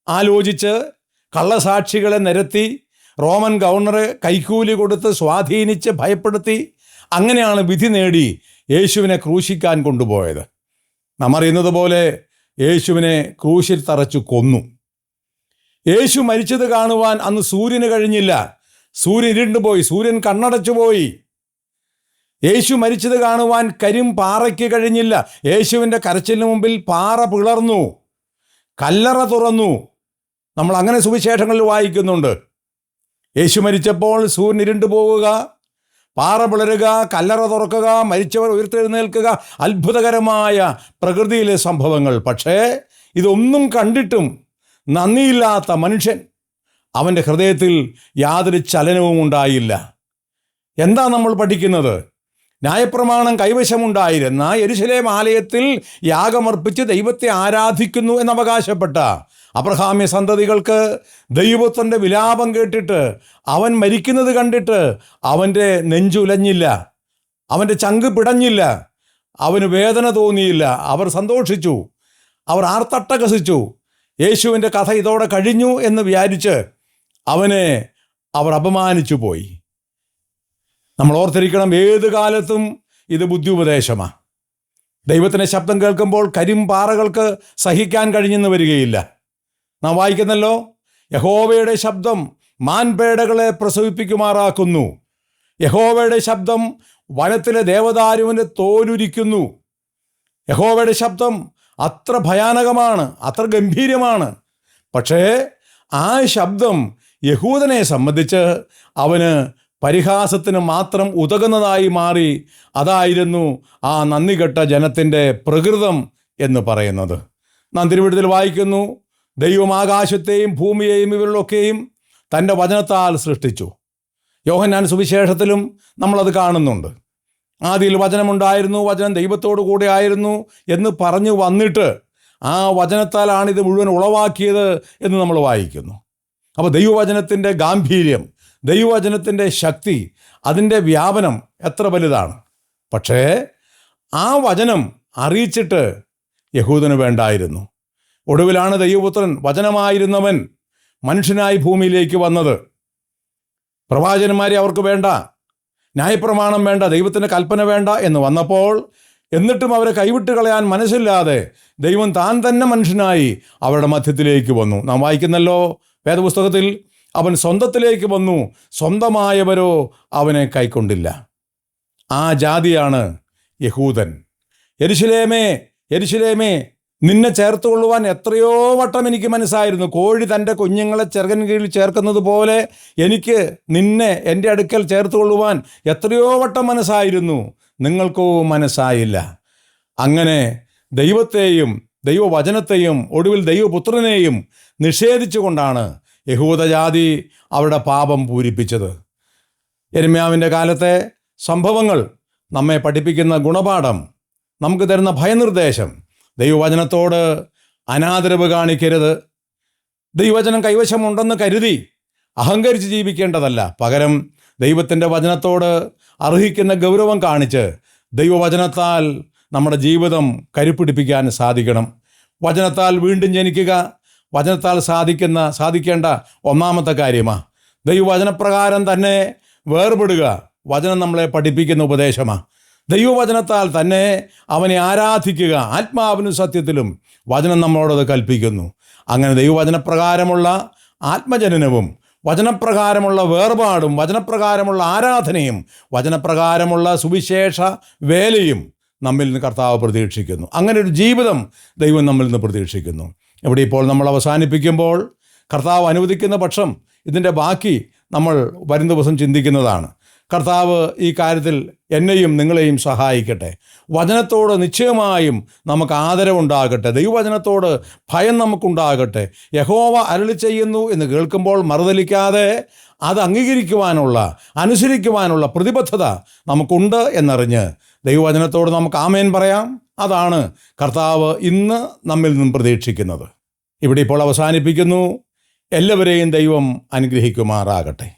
ആലോചിച്ച് കള്ളസാക്ഷികളെ നിരത്തി, റോമൻ ഗവർണറെ കൈക്കൂലി കൊടുത്ത് സ്വാധീനിച്ച് ഭയപ്പെടുത്തി, അങ്ങനെയാണ് വിധി നേടി യേശുവിനെ ക്രൂശിക്കാൻ കൊണ്ടുപോയത്. നാം അറിയുന്നത് പോലെ യേശുവിനെ ക്രൂശിൽ തറച്ചു കൊന്നു. യേശു മരിച്ചത് കാണുവാൻ അന്ന് സൂര്യന് കഴിഞ്ഞില്ല. സൂര്യൻ ഇരുണ്ടുപോയി, സൂര്യൻ കണ്ണടച്ചു പോയി. യേശു മരിച്ചത് കാണുവാൻ പാറയ്ക്ക് കഴിഞ്ഞില്ല. യേശുവിൻ്റെ കരച്ചിലിന് മുമ്പിൽ പാറ പിളർന്നു, കല്ലറ തുറന്നു. നമ്മൾ അങ്ങനെ സുവിശേഷങ്ങളിൽ വായിക്കുന്നുണ്ട്. യേശു മരിച്ചപ്പോൾ സൂര്യൻ ഇരുണ്ടു പോവുക, പാറ പിളരുക, കല്ലറ തുറക്കുക, മരിച്ചവർ ഉയർത്തെഴുന്നേൽക്കുക, അത്ഭുതകരമായ പ്രകൃതിയിലെ സംഭവങ്ങൾ. പക്ഷേ ഇതൊന്നും കണ്ടിട്ടും നന്ദിയില്ലാത്ത മനുഷ്യൻ, അവൻ്റെ ഹൃദയത്തിൽ യാതൊരു ചലനവും ഉണ്ടായില്ല. എന്താ നമ്മൾ പഠിക്കുന്നത്? ന്യായപ്രമാണം കൈവശമുണ്ടായിരുന്ന യെരുശലേം ആലയത്തിൽ യാഗമർപ്പിച്ച് ദൈവത്തെ ആരാധിക്കുന്നു എന്നവകാശപ്പെട്ട അബ്രഹാമ്യ സന്തതികൾക്ക് ദൈവപുത്രൻ്റെ വിലാപം കേട്ടിട്ട്, അവൻ മരിക്കുന്നത് കണ്ടിട്ട് അവൻ്റെ നെഞ്ചുലഞ്ഞില്ല, അവൻ്റെ ചങ്ക് പിടഞ്ഞില്ല, അവന് വേദന തോന്നിയില്ല. അവർ സന്തോഷിച്ചു, അവർ ആർത്തട്ടഹസിച്ചു. യേശുവിൻ്റെ കഥ ഇതോടെ കഴിഞ്ഞു എന്ന് വിചാരിച്ച് അവനെ അവർ അപമാനിച്ചു പോയി. നമ്മൾ ഓർത്തിരിക്കണം, ഏത് കാലത്തും ഇത് ബുദ്ധി ഉപദേശമാണ്. ദൈവത്തിൻ്റെ ശബ്ദം കേൾക്കുമ്പോൾ പാറകൾക്ക് സഹിക്കാൻ കഴിഞ്ഞെന്ന് വരികയില്ല. നാം വായിക്കുന്നല്ലോ, യഹോവയുടെ ശബ്ദം മാൻപേടകളെ പ്രസവിപ്പിക്കുമാറാക്കുന്നു. യഹോവയുടെ ശബ്ദം വനത്തിലെ ദേവദാരുവിൻ്റെ തോലുരിക്കുന്നു. യഹോവയുടെ ശബ്ദം അത്ര ഭയാനകമാണ്, അത്ര ഗംഭീരമാണ്. പക്ഷേ ആ ശബ്ദം യഹൂദനെ സംബന്ധിച്ച് അവന് പരിഹാസത്തിന് മാത്രം ഉതകുന്നതായി മാറി. അതായിരുന്നു ആ നന്ദികെട്ട ജനത്തിൻ്റെ പ്രകൃതം എന്ന് പറയുന്നത്. നാം തിരുവെഴുത്തിൽ വായിക്കുന്നു, ദൈവം ആകാശത്തെയും ഭൂമിയെയും ഇവരിലൊക്കെയും തൻ്റെ വചനത്താൽ സൃഷ്ടിച്ചു. യോഹന്നാൻ സുവിശേഷത്തിലും നമ്മളത് കാണുന്നുണ്ട്. ആദിയിൽ വചനമുണ്ടായിരുന്നു, വചനം ദൈവത്തോടു കൂടെ ആയിരുന്നു എന്ന് പറഞ്ഞു വന്നിട്ട് ആ വചനത്താലാണ് ഇത് മുഴുവൻ ഉളവാക്കിയത് എന്ന് നമ്മൾ വായിക്കുന്നു. അപ്പോൾ ദൈവവചനത്തിൻ്റെ ഗാംഭീര്യം, ദൈവവചനത്തിൻ്റെ ശക്തി, അതിൻ്റെ വ്യാപനം എത്ര വലുതാണ്. പക്ഷേ ആ വചനം അറിയിച്ചിട്ട് യഹൂദന് വേണ്ടായിരുന്നു. ഒടുവിലാണ് ദൈവപുത്രൻ, വചനമായിരുന്നവൻ മനുഷ്യനായി ഭൂമിയിലേക്ക് വന്നത്. പ്രവാചകന്മാരെ അവർക്ക് വേണ്ട, ന്യായപ്രമാണം വേണ്ട, ദൈവത്തിൻ്റെ കൽപ്പന വേണ്ട എന്ന് വന്നപ്പോൾ, എന്നിട്ടും അവരെ കൈവിട്ട് കളയാൻ മനസ്സില്ലാതെ ദൈവം താൻ തന്നെ മനുഷ്യനായി അവരുടെ മധ്യത്തിലേക്ക് വന്നു. നാം വായിക്കുന്നല്ലോ വേദപുസ്തകത്തിൽ, അവൻ സ്വന്തത്തിലേക്ക് വന്നു, സ്വന്തമായവരോ അവനെ കൈക്കൊണ്ടില്ല. ആ ജാതിയാണ് യഹൂദൻ. യെരുശലേമേ, യെരുശലേമേ, നിന്നെ ചേർത്തുകൊള്ളുവാൻ എത്രയോ വട്ടം എനിക്ക് മനസ്സായിരുന്നു. കോഴി തൻ്റെ കുഞ്ഞുങ്ങളെ ചെറുകൻ കീഴിൽ ചേർക്കുന്നത് പോലെ എനിക്ക് നിന്നെ എൻ്റെ അടുക്കൽ ചേർത്തുകൊള്ളുവാൻ എത്രയോ വട്ടം മനസ്സായിരുന്നു, നിങ്ങൾക്കോ മനസ്സായില്ല. അങ്ങനെ ദൈവത്തെയും ദൈവവചനത്തെയും ഒടുവിൽ ദൈവപുത്രനെയും നിഷേധിച്ചുകൊണ്ടാണ് യഹൂദജാതി അവരുടെ പാപം പൂരിപ്പിച്ചത്. യെരമ്യാവിൻ്റെ കാലത്തെ സംഭവങ്ങൾ നമ്മെ പഠിപ്പിക്കുന്ന ഗുണപാഠം, നമുക്ക് തരുന്ന ഭയനിർദ്ദേശം, ദൈവവചനത്തോട് അനാദരവ് കാണിക്കരുത്. ദൈവവചനം കൈവശമുണ്ടെന്ന് കരുതി അഹങ്കരിച്ച് ജീവിക്കേണ്ടതല്ല. പകരം ദൈവത്തിൻ്റെ വചനത്തോട് അർഹിക്കുന്ന ഗൗരവം കാണിച്ച് ദൈവവചനത്താൽ നമ്മുടെ ജീവിതം കരുപ്പിടിപ്പിക്കാൻ സാധിക്കണം. വചനത്താൽ വീണ്ടും ജനിക്കുക വചനത്താൽ സാധിക്കേണ്ട ഒന്നാമത്തെ കാര്യമാണ്. ദൈവവചനപ്രകാരം തന്നെ വേർപെടുക വചനം നമ്മളെ പഠിപ്പിക്കുന്ന ഉപദേശമാണ്. ദൈവവചനത്താൽ തന്നെ അവനെ ആരാധിക്കുക ആത്മാവിനും സത്യത്തിലും വചനം നമ്മളോടത് കൽപ്പിക്കുന്നു. അങ്ങനെ ദൈവവചനപ്രകാരമുള്ള ആത്മജനനവും വചനപ്രകാരമുള്ള വേർപാടും വചനപ്രകാരമുള്ള ആരാധനയും വചനപ്രകാരമുള്ള സുവിശേഷ വേലയും നമ്മിൽ നിന്ന് കർത്താവ് പ്രതീക്ഷിക്കുന്നു. അങ്ങനെ ഒരു ജീവിതം ദൈവം നമ്മിൽ നിന്ന് പ്രതീക്ഷിക്കുന്നു. ഇവിടെ ഇപ്പോൾ നമ്മൾ അവസാനിപ്പിക്കുമ്പോൾ കർത്താവ് അനുവദിക്കുന്ന പക്ഷം ഇതിൻ്റെ ബാക്കി നമ്മൾ വരും ദിവസം ചിന്തിക്കുന്നതാണ്. കർത്താവ് ഈ കാര്യത്തിൽ എന്നെയും നിങ്ങളെയും സഹായിക്കട്ടെ. വചനത്തോട് നിശ്ചയമായും നമുക്ക് ആദരവുണ്ടാകട്ടെ. ദൈവവചനത്തോട് ഭയം നമുക്കുണ്ടാകട്ടെ. യഹോവ അരുളി ചെയ്യുന്നു എന്ന് കേൾക്കുമ്പോൾ മറുതലിക്കാതെ അത് അംഗീകരിക്കുവാനുള്ള അനുസരിക്കുവാനുള്ള പ്രതിബദ്ധത നമുക്കുണ്ട് എന്നറിഞ്ഞ് ദൈവവചനത്തോട് നമുക്ക് ആമേൻ പറയാം. അതാണ് കർത്താവ് ഇന്ന് നമ്മിൽ നിന്നും പ്രതീക്ഷിക്കുന്നത്. ഇവിടെ ഇപ്പോൾ അവസാനിപ്പിക്കുന്നു. എല്ലാവരെയും ദൈവം അനുഗ്രഹിക്കുമാറാകട്ടെ.